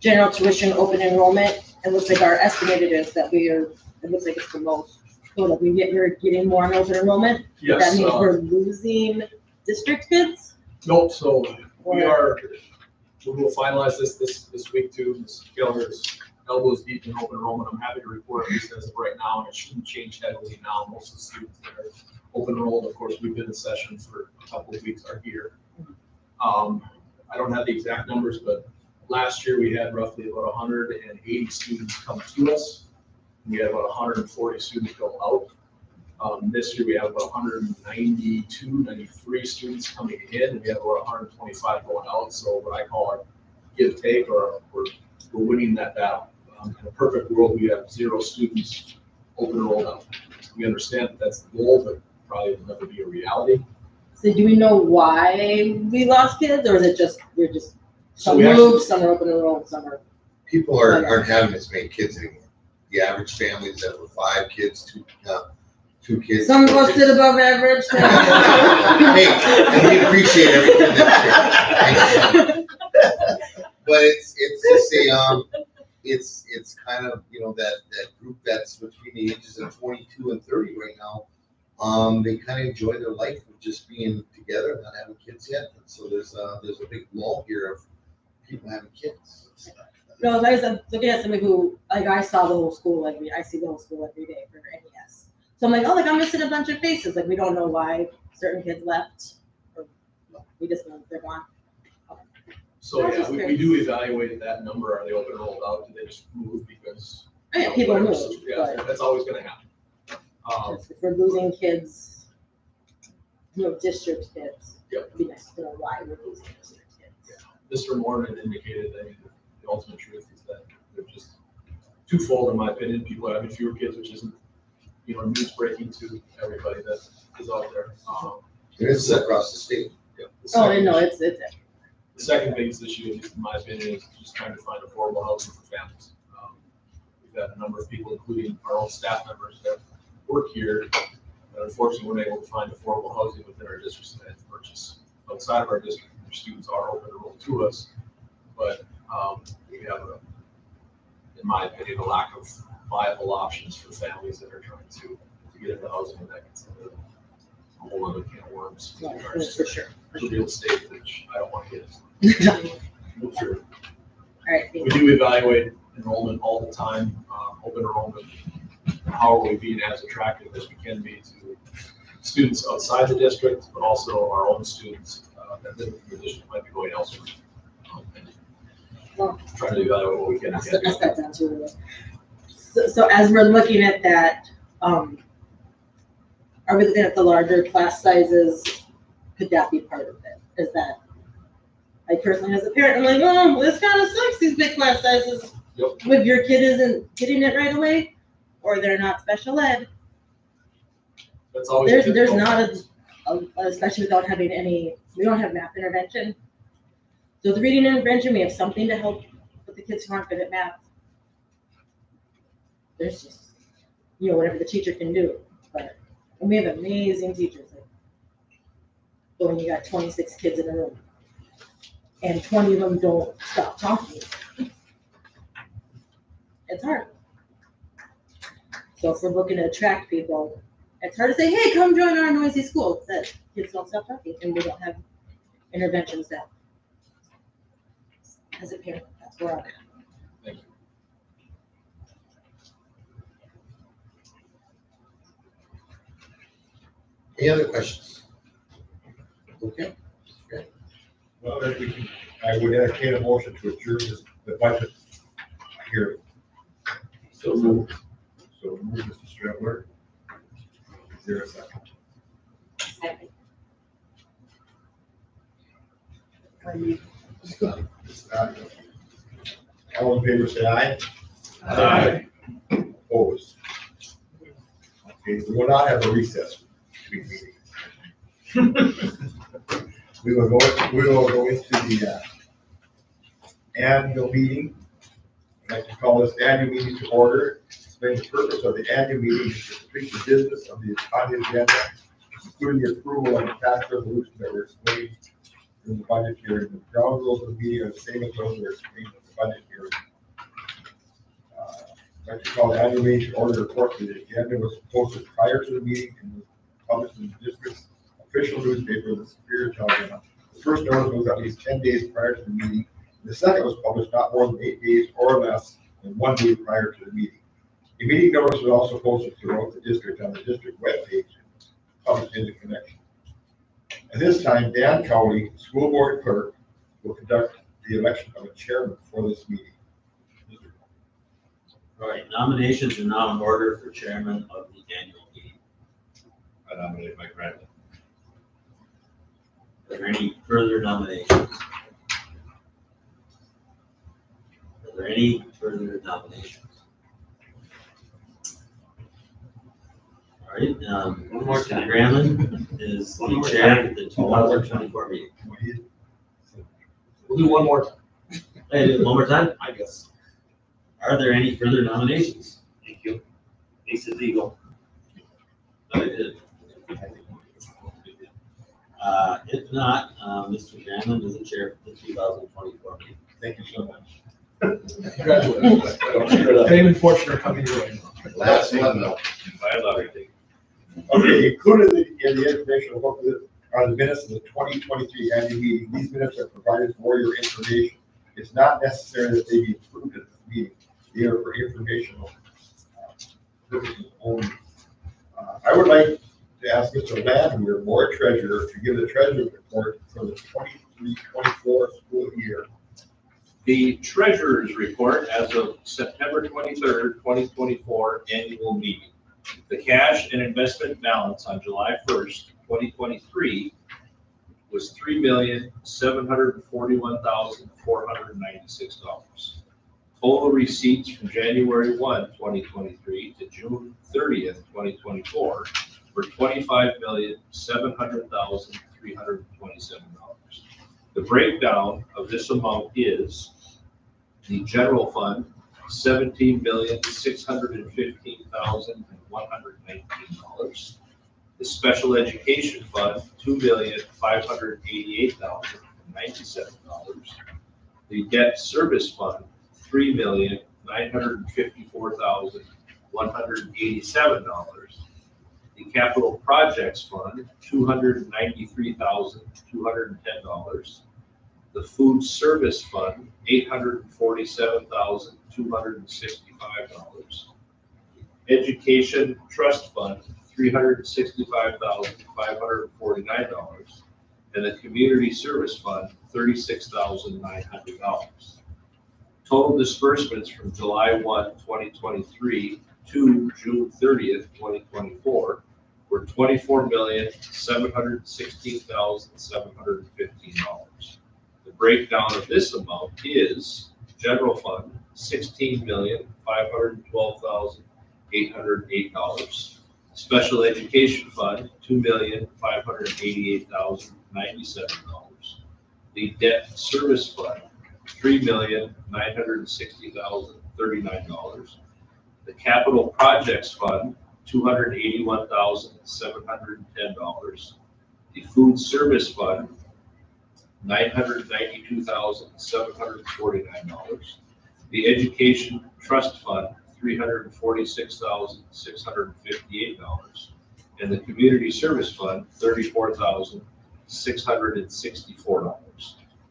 general tuition open enrollment, it looks like our estimated is that it looks like it's the most. So that we're getting more on open enrollment? Yes. That means we're losing district kids? Nope, so we Or- we'll finalize this week too. Ms. Keller's elbows deep in open enrollment. I'm happy to report, at least as of right now, and it shouldn't change heavily now. Most of the students that are open enrolled, of course, we've been in session for a couple of weeks, are here. I don't have the exact numbers, but last year we had roughly about 180 students come to us. We had about 140 students go out. This year we have about 192, 93 students coming in, and we have about 125 going out. So what I call our give take, or we're winning that battle. In a perfect world, we have 0 students open enrolled out. We understand that that's the goal, but probably will never be a reality. So do we know why we lost kids, or is it just, So some we actually- moved, some are open enrolled, some are? People aren't having as many kids anymore. The average families that were 5 kids, 2 kids. Some busted above average. Hey, and we appreciate everything that's but it's just it's kind of, that group that's between the ages of 22 and 30 right now. They kind of enjoy their life of just being together and not having kids yet. And so there's a big lull here of people having kids. No, I was looking at somebody who, I saw the whole school, I see the whole school every day for NES. So I'm like, oh, I'm missing a bunch of faces. We don't know why certain kids left, or we just know they're gone. So yeah, we do evaluate that number. Are they open enrolled out? Do they just move because? Oh, yeah, people whatever move, Yeah, but- that's always gonna happen. If we're losing kids, district kids. Yep. It'd be nice to know why we're losing district kids. Mr. Morgan indicated that the ultimate truth is that they're just twofold, in my opinion. People are having fewer kids, which isn't, news breaking to everybody that is out there. It's across the state. Yeah, the Oh, second- no, it's, The second biggest issue, at least in my opinion, is just trying to find affordable housing for families. We've got a number of people, including our own staff members, that work here, but unfortunately we're not able to find affordable housing within our districts to purchase. Outside of our district, our students are open enrolled to us, but we have, in my opinion, a lack of viable options for families that are trying to get into housing, and that gets into a whole other can of worms. in yeah, regards for to sure. the real estate, which I don't want to get into. Move through. All right, thank We you. do evaluate enrollment all the time, open enrollment. How are we being as attractive as we can be to students outside the district, but also our own students that live in the district might be going elsewhere. And Well, trying to evaluate what we can That's get. that down too. So as we're looking at that, are we looking at the larger class sizes? Could that be part of it? Is that, I personally as a parent, I'm like, oh, this kind of sucks, these big class sizes. Yep. If your kid isn't getting it right away, or they're not special ed, That's always. a there's difficult not especially without having we don't have math intervention. So the reading intervention, we have something to help with the kids who aren't good at math. There's just, whatever the teacher can do, and we have amazing teachers. But when you got 26 kids in a room, and 20 of them don't stop talking. It's hard. So if we're looking to attract people, it's hard to say, hey, come join our noisy school, that kids don't stop talking and we don't have interventions that. As a parent, that's where I'm at. Thank you. Any other questions? Okay. Well, if we can, I would entertain a motion to adjourn the budget hearing. So moved. So move, Mr. Stradler. Is there a second? Scott. All in favor, say aye. Aye. Opposed? Okay, we will not have a recess between meetings. We will go into the annual meeting. I'd like to call this annual meeting to order. Explain the purpose of the annual meeting is to complete the business of on the agenda, including the approval of the tax resolution that were explained in the budget hearing. The ground rules of the meeting are the same as those that were explained in the budget hearing. I'd like to call the annual meeting to order. Report to the agenda was posted prior to the meeting and was published in the district's official newspaper, the Superior Telegram. The first notice was at least 10 days prior to the meeting. The second was published not more than 8 days or less than 1 day prior to the meeting. The meeting notice was also posted throughout the district on the district webpage, published in the connection. At this time, Dan Cowley, school board clerk, will conduct the election of a chairman for this meeting. All right, nominations are now in order for chairman of the annual meeting. I nominate Mike Bradley. Are there any further nominations? Are there any further nominations? All right, One more Mr. time. Granlund is One the more chair of the 2024 meeting. We'll do one more time, Hey, one more time. I guess. Are there any further nominations? Thank you. Lisa's Eagle. I did. If not, Mr. Granlund is the chair of the 2024 meeting. Thank you so much. Congratulations. Fame and fortune are coming your way. Last one though. By a lottery ticket. Okay, included in the informational booklet are the minutes of the 2023 annual meeting. These minutes are provided for your information. It's not necessary that they be approved at this meeting. They are for informational purposes only. I would like to ask Mr. Landwehr, board treasurer, to give the treasurer's report for the 23-24 school year. The treasurer's report as of September 23rd, 2024 annual meeting. The cash and investment balance on July 1st, 2023 was $3,741,496. Total receipts from January 1, 2023 to June 30th, 2024 were $25,700,327. The breakdown of this amount is the general fund, $17,615,119. The special education fund, $2,588,097. The debt service fund, $3,954,187. The capital projects fund, $293,210. The food service fund, $847,265. Education trust fund, $365,549. And the community service fund, $36,900. Total disbursements from July 1, 2023 to June 30th, 2024 were $24,716,715. The breakdown of this amount is general fund, $16,512,808. Special education fund, $2,588,097. The debt service fund, $3,960,039. The capital projects fund, $281,710. The food service fund, $992,749. The Education Trust Fund, $346,658. And the Community Service Fund, $34,664.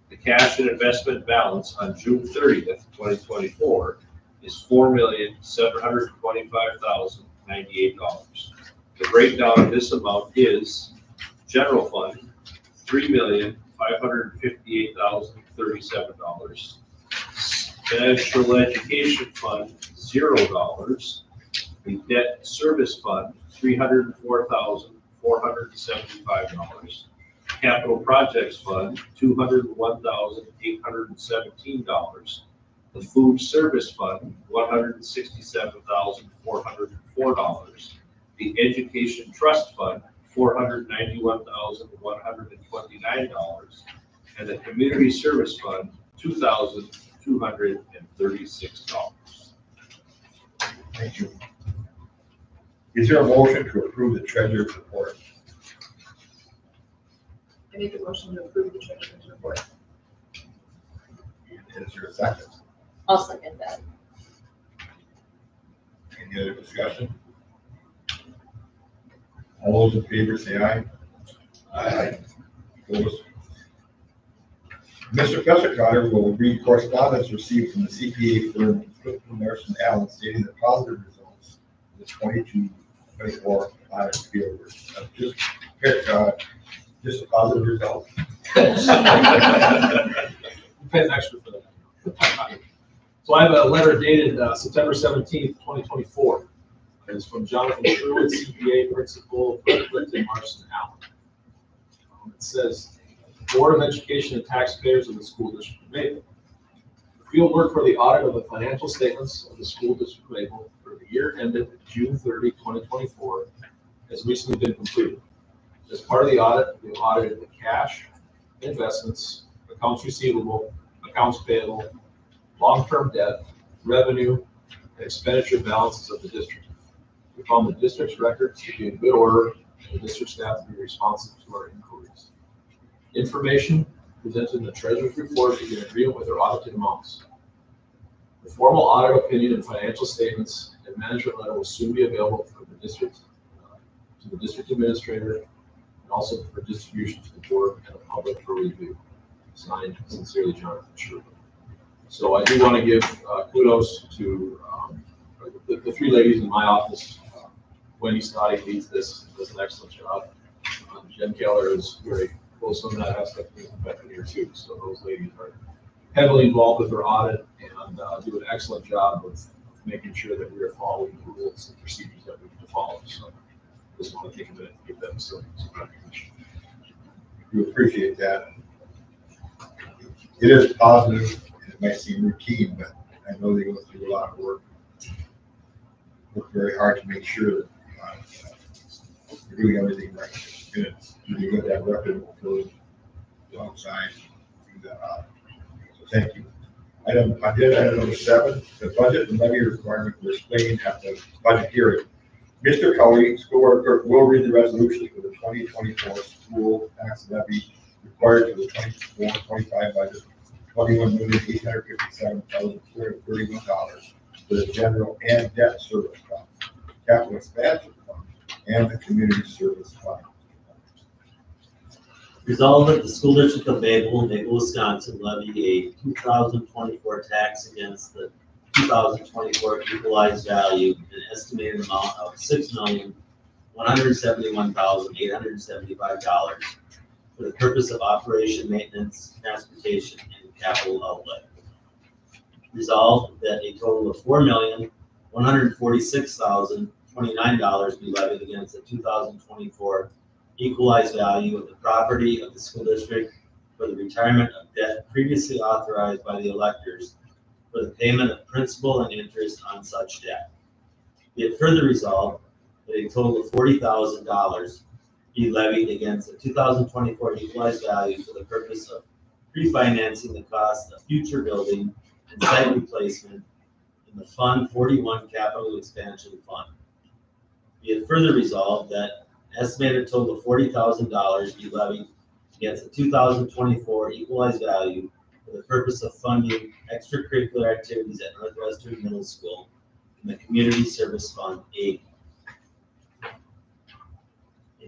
The cash and investment balance on June 30th, 2024 is $4,725,098. The breakdown of this amount is general fund, $3,558,037. Special education fund, $0. The debt service fund, $304,475. Capital projects fund, $201,817. The food service fund, $167,404. The education trust fund, $491,129, and the community service fund, $2,236. Thank you. Is there a motion to approve the treasurer's report? I make a motion to approve the treasurer's report. Is there a second? I'll second that. Any other discussion? All those in favor say aye. Aye. Opposed? Mr. Pessercotter will read correspondence received from the CPA firm Clifton Larson Allen stating the positive results of the 22-24 audit field work. Just a positive result. You pay extra for that. So I have a letter dated September 17th, 2024. It's from Jonathan Truitt, CPA principal for Clifton Larson Allen. It says, Board of Education and taxpayers of the School District of Maple. The field work for the audit of the financial statements of the School District of Maple for the year ended June 30, 2024 has recently been completed. As part of the audit, we have audited the cash, investments, accounts receivable, accounts payable, long-term debt, revenue, and expenditure balances of the district. We found the district's records to be in good order and the district staff to be responsive to our inquiries. Information presented in the treasurer's report is in agreement with our audited amounts. The formal audit opinion and financial statements and management letter will soon be available for the district, to the district administrator, and also for distribution to the board and the public for review. Signed, sincerely, Jonathan Sherwood. So I do want to give kudos to the three ladies in my office. Wendy Scotty leads this, does an excellent job. Jen Keller is very close on that aspect of the here too. So those ladies are heavily involved with their audit and do an excellent job of making sure that we are following the rules and procedures that we need to follow. So just want to take a minute to give them some recognition. We appreciate that. It is positive, and it might seem routine, but I know they go through a lot of work. Work very hard to make sure that we're doing everything right. It's really good to have reputable firms alongside do that audit. So thank you. Item number 7, the budget and levy requirement were explained at the budget hearing. Mr. Kelly, school board clerk, will read the resolution for the 2024 school tax levy required for the 24-25 budget, $21,857,231 for the general and debt service fund, capital expansion fund, and the community service fund. Resolved that the School District of Maple, Wisconsin levy a 2024 tax against the 2024 equalized value, an estimated amount of $6,171,875 for the purpose of operation, maintenance, transportation, and capital outlay. Resolved that a total of $4,146,029 be levied against the 2024 equalized value of the property of the school district for the retirement of debt previously authorized by the electors for the payment of principal and interest on such debt. Be it further resolved that a total of $40,000 be levied against the 2024 equalized value for the purpose of pre-financing the cost of future building and site replacement in the Fund 41 Capital Expansion Fund. Be it further resolved that estimated total of $40,000 be levied against the 2024 equalized value for the purpose of funding extracurricular activities at Northwestern Middle School in the Community Service Fund 8. A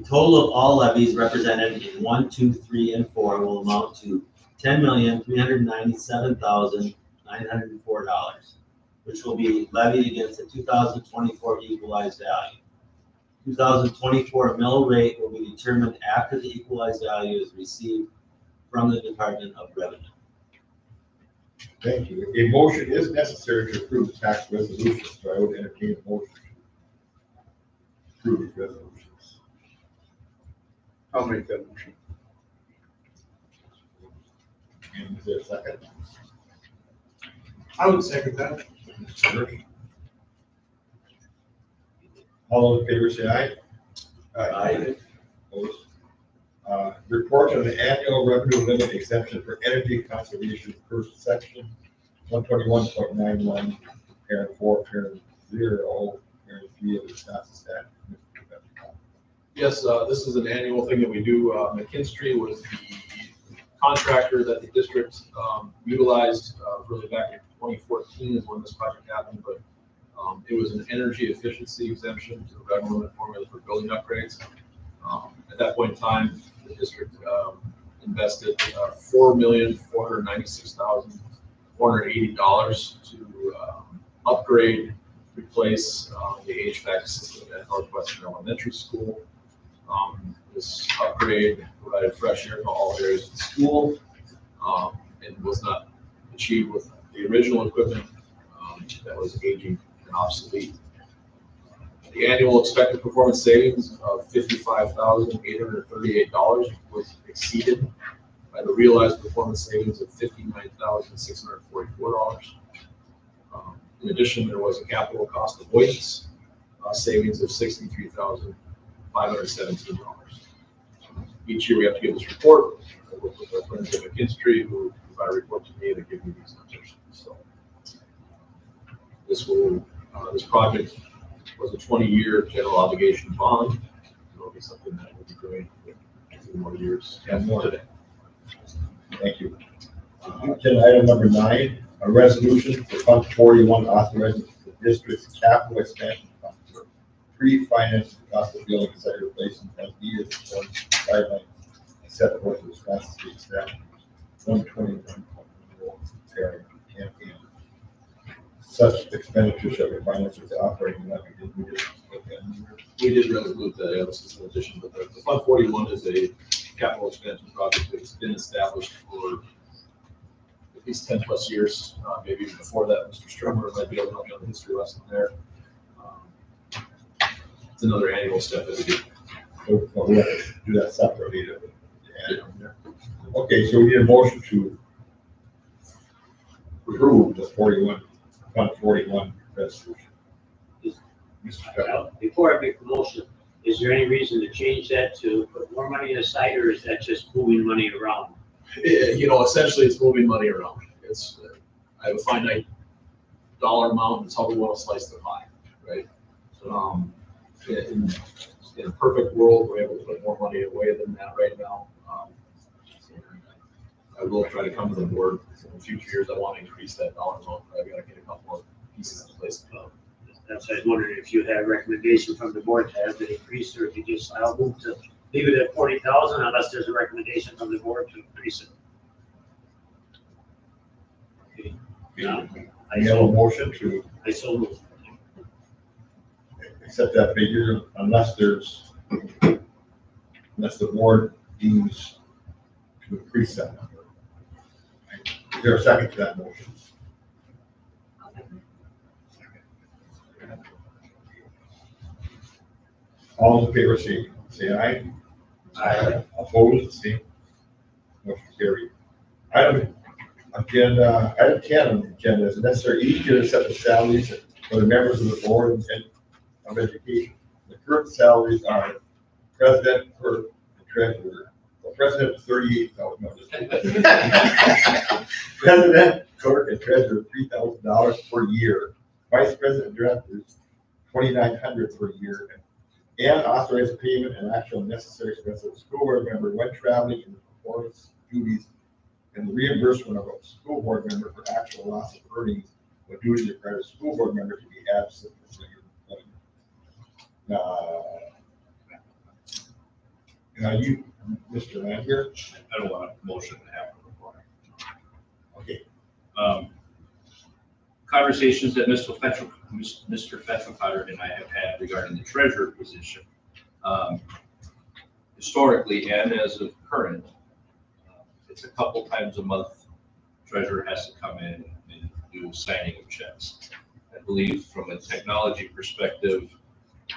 total of all levies represented in 1, 2, 3, and 4 will amount to $10,397,904, which will be levied against the 2024 equalized value. 2024 mill rate will be determined after the equalized value is received from the Department of Revenue. Thank you. A motion is necessary to approve the tax resolution, so I would entertain a motion to approve these resolutions. I'll make that motion. And is there a second? I would second that. Mr. Hirsch? All those in favor say aye. Aye. Opposed? Report on the annual revenue limit exemption for energy conservation per section 121.91, parent 4, parent 0, parent 3 of the Wisconsin statute. Yes, this is an annual thing that we do. McKinstry was the contractor that the district utilized really back in 2014 is when this project happened, but it was an energy efficiency exemption to the revenue limit formula for building upgrades. At that point in time, the district invested $4,496,480 to upgrade, replace the HVAC system at Northwestern Elementary School. This upgrade provided fresh air to all areas of the school and was not achieved with the original equipment that was aging and obsolete. The annual expected performance savings of $55,838 was exceeded by the realized performance savings of $59,644. In addition, there was a capital cost avoidance savings of $63,517. Each year we have to give this report. I work with our friends at McKinstry who provide a report to me that give me these numbers. So this project was a 20-year general obligation bond. It'll be something that will be doing for a few more years and more today. Thank you. Agenda item number 9, a resolution for Fund 41 authorizing the district's capital expansion fund for pre-finance the cost of building site replacement as needed for guidelines set forth in Wisconsin State Statute 121.0 area campaign. Such expenditures shall be financed with the operating levy. We did really move that. Yeah, this is an addition, but the Fund 41 is a capital expansion project that's been established for at least 10 plus years, maybe even before that. Mr. Strummer might be able to help you on the history lesson there. It's another annual step that we do. So we have to do that separately to add on there. Okay, so we need a motion to approve the 41, Fund 41 resolution. Mr. Pepper. Well, before I make the motion, is there any reason to change that to put more money aside, or is that just moving money around? Essentially it's moving money around. It's, I have a finite dollar amount, it's how we want to slice the pie, right? In a perfect world, we're able to put more money away than that right now. I will try to come to the board in future years. I want to increase that dollar amount, but I've got to get a couple more pieces in place. That's why I was wondering if you had a recommendation from the board to have it increased, or if you just, I'll move to leave it at 40,000 unless there's a recommendation from the board to increase it. Okay. Now, I have a motion to I so move. accept that figure unless the board deems to increase that number. Is there a second to that motion? All in favor, say aye. Aye. Opposed, same. Motion carried. Item 10 on the agenda is necessary each year to set the salaries for the members of the board and of education. The current salaries are president, clerk, and treasurer. Well, president is $38,000. President, clerk, and treasurer $3,000 per year. Vice president, directors $2,900 per year. And authorize payment and actual necessary expenses of school board member when traveling in performance duties and the reimbursement of a school board member for actual loss of earnings when duties require a school board member to be absent from employment. Now you, Mr. Lander. I don't want a motion to happen before. Okay. Conversations that Mr. Fetchel and I have had regarding the treasurer position. Historically and as of current, it's a couple times a month. Treasurer has to come in and do signing of checks. I believe from a technology perspective,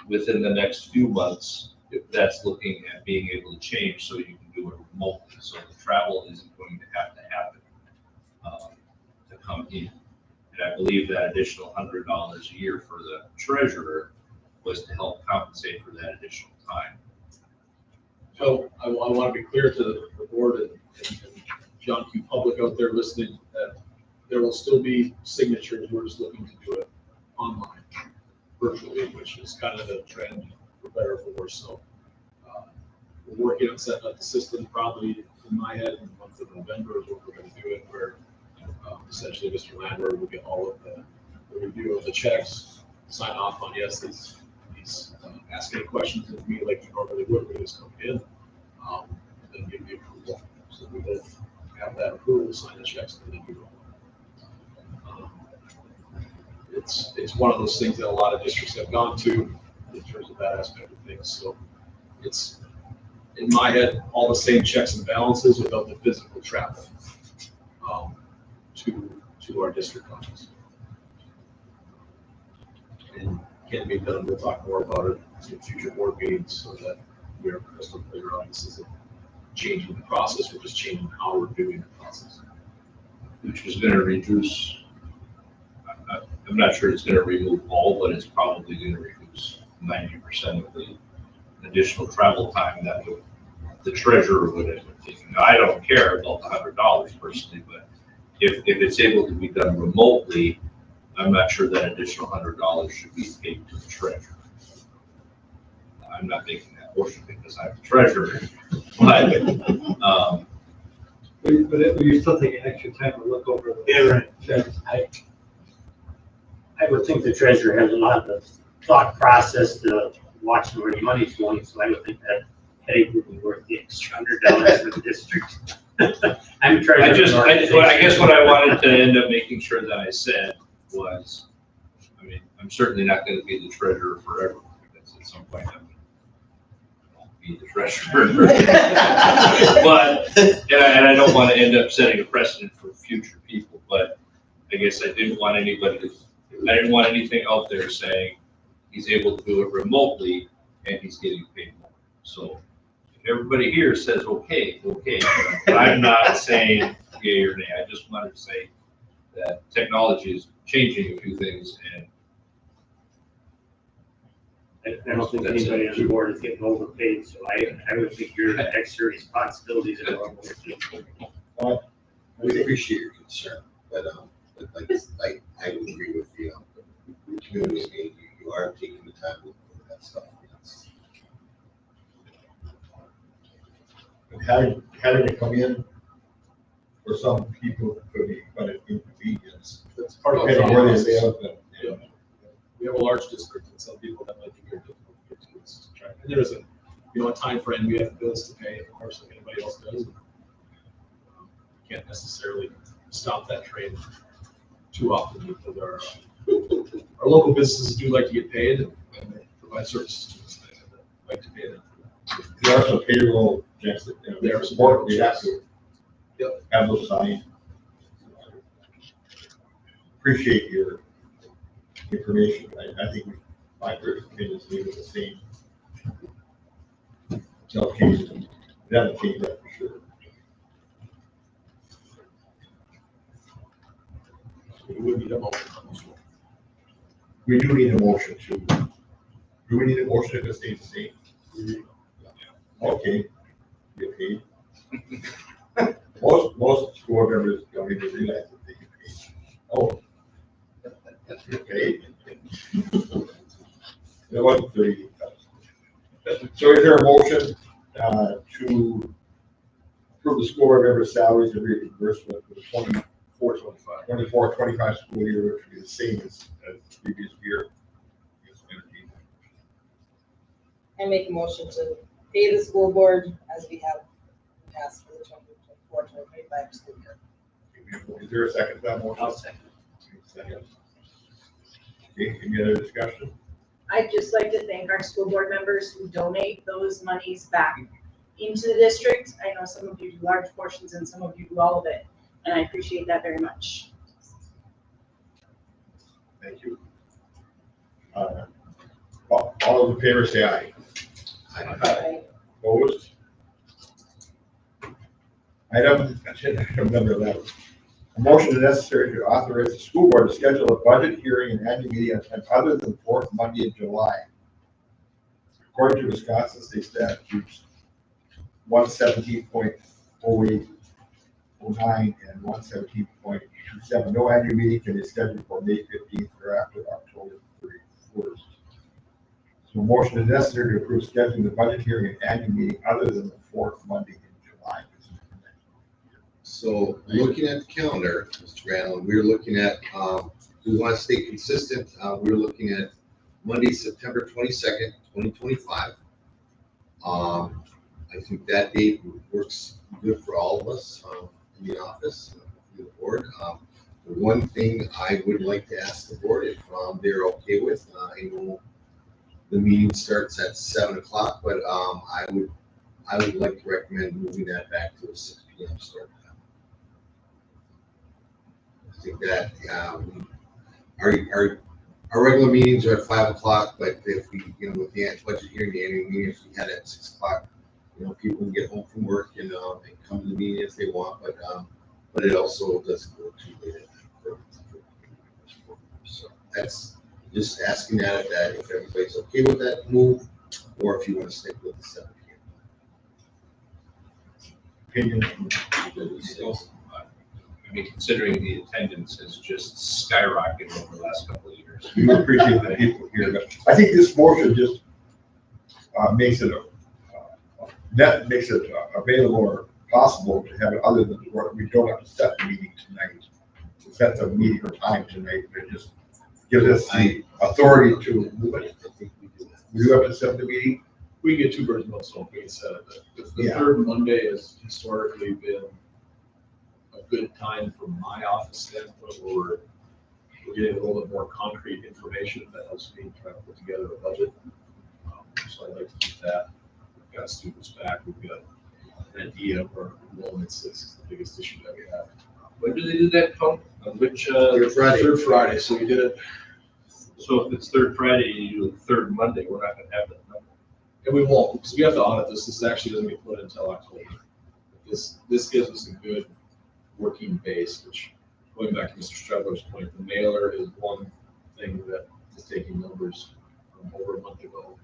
within the next few months, if that's looking at being able to change so you can do it remotely. So the travel isn't going to have to happen to come in. And I believe that additional $100 a year for the treasurer was to help compensate for that additional time. So I want to be clear to the board and John Q. public out there listening that there will still be signatures. We're just looking to do it online, virtually, which is kind of the trend for better or for worse. So we're working on setting up the system probably in my head in the month of November is what we're going to do it, where essentially Mr. Landwehr will get all of the review of the checks, sign off on yes, he's asking questions of me like he normally would when he was coming in, and then give the approval. So we both have that approval, sign the checks, and then we roll. It's one of those things that a lot of districts have gone to in terms of that aspect of things. So it's, in my head, all the same checks and balances without the physical travel to our district office. And can be done, we'll talk more about it in future board meetings so that we're crystal clear on this isn't changing the process, we're just changing how we're doing the process. Which is going to reduce, I'm not sure it's going to remove all, but it's probably going to reduce 90% of the additional travel time that the treasurer would end up taking. Now, I don't care about the $100 personally, but if it's able to be done remotely, I'm not sure that additional $100 should be paid to the treasurer. I'm not making that motion because I'm the treasurer, but But you're still taking extra time to look over. Yeah, right. I would think the treasurer has a lot of thought process to watch where the money's going, so I would think that headache would be worth the extra $100 for the district. I'm treasurer. I guess what I wanted to end up making sure that I said was, I mean, I'm certainly not going to be the treasurer forever, because at some point I'll be the treasurer. But, and I don't want to end up setting a precedent for future people, but I guess I didn't want anything out there saying he's able to do it remotely and he's getting paid more. So if everybody here says, okay, but I'm not saying yay or nay. I just wanted to say that technology is changing a few things, and I don't think anybody on the board is getting overpaid, so I would think your extra responsibilities are more. We appreciate your concern, but I would agree with the community. You are taking the time to look over that stuff. And having to come in for some people could be quite an inconvenience. That's part of the Depending where process. they live and We have a large district, and some people that might be very difficult to get to. It's trying- And there is a time frame, we have bills to pay, of course, like anybody else does. Can't necessarily stop that train too often because our local businesses do like to get paid and they provide services to us. They like to pay them. there are some payroll checks that, There are some support, we payroll have to Yep. have those signed. Appreciate your information. I think my personal opinion is leave it the same. No change, we haven't changed that for sure. We would need a motion on this one. We do need a motion to, do we need a motion to stay the same? Okay, get paid. Most school members don't even realize that they get paid. Oh. Get paid. It wasn't 30. So is there a motion to approve the school board member salaries and reimbursement for the 24-25 school year, which would be the same as the previous year. I make a motion to pay the school board as we have passed for the 24-25 school year. Is there a second to that motion? I'll second. Second. Okay, any other discussion? I'd just like to thank our school board members who donate those monies back into the district. I know some of you do large portions and some of you do all of it, and I appreciate that very much. Thank you. All those in favor say aye. Opposed? Item number 11. A motion is necessary to authorize the school board to schedule a budget hearing and annual meeting on time other than the fourth Monday of July. According to Wisconsin State Statutes 117.0809 and 117.27, no annual meeting can be scheduled for May 15th or after October 31st. So a motion is necessary to approve scheduling the budget hearing and annual meeting other than the fourth Monday in July. So looking at the calendar, Mr. Randall, we're looking at, we want to stay consistent. We're looking at Monday, September 22nd, 2025. I think that date works good for all of us in the office, the board. The one thing I would like to ask the board if they're okay with, I know the meeting starts at 7 o'clock, but I would like to recommend moving that back to a 6 p.m. start time. I think that our regular meetings are at 5 o'clock, but if we, with the budget hearing, the annual meeting, if we had it at 6 o'clock, people can get home from work and come to the meeting if they want, but it also doesn't go too late at night. So that's just asking that if everybody's okay with that move, or if you want to stick with the 7 p.m. Opinion? I mean, considering the attendance has just skyrocketed over the last couple of years. We appreciate the people here, but I think this motion just makes it available or possible to have it other than we don't have to set the meeting tonight. To set the meeting or time tonight, it just gives us the authority to move it. We do have to set the meeting. We get two birds, one stone, we can set it. The Yeah. third Monday has historically been a good time from my office standpoint, where we're getting a little bit more concrete information that helps me try to put together a budget. So I'd like to keep that. We've got students back, we've got an idea of our enrollment is the biggest issue that we have. When do they do that, Tom? On which, Third Friday. Third Friday, so we did it, so if it's third Friday, you do it third Monday, we're not gonna have that number. and we won't, because we have to audit this. This actually doesn't get put until October. This gives us a good working base, which, going back to Mr. Stradler's point, the mailer is one thing that is taking numbers from over a month ago.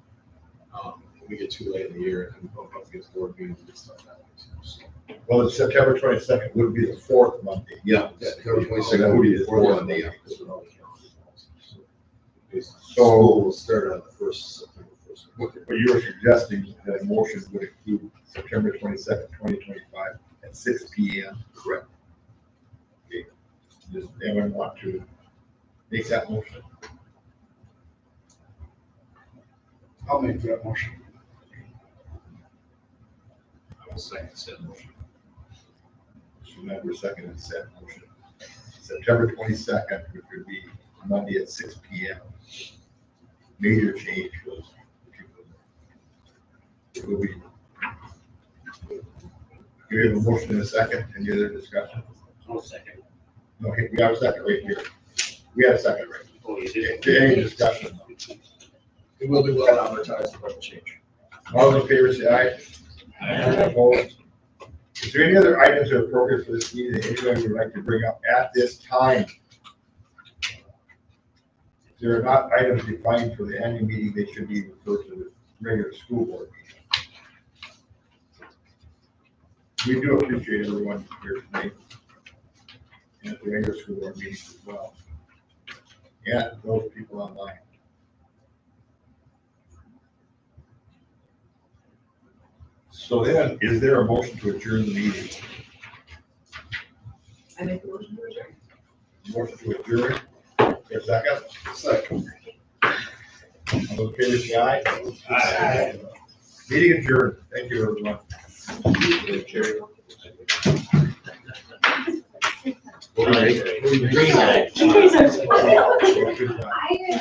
We get too late in the year and we bump up against board meetings and get stuff happening. So, Well, it's September 22nd would be the fourth Monday. Yeah, September 22nd would be the fourth Monday. Yeah. this is all the calendars. So we'll start on the first September 1st. What you were suggesting, that motion would include September 22nd, 2025 at 6 p.m. Correct. Okay. Does anyone want to make that motion? I'll make that motion. I will second said motion. Member second and said motion. September 22nd, which would be Monday at 6 p.m. Major change was. It will be. We have a motion in a second. Any other discussion? No second. Okay, we have a second right here. We have a second right here. Oh, you did? Okay, any discussion? It will be well advertised for the change. All those in favor say aye. Opposed? Is there any other items that are appropriate for this meeting that anyone would like to bring up at this time? If there are not items defined for the annual meeting, they should be referred to the regular school board meeting. We do appreciate everyone here tonight and at the regular school board meetings as well. And those people online. So then, is there a motion to adjourn the meeting? I make the motion to adjourn. Motion to adjourn, a second? Second. All in favor, say aye. Aye. Meeting adjourned, thank you, everyone. Green light. Good job. I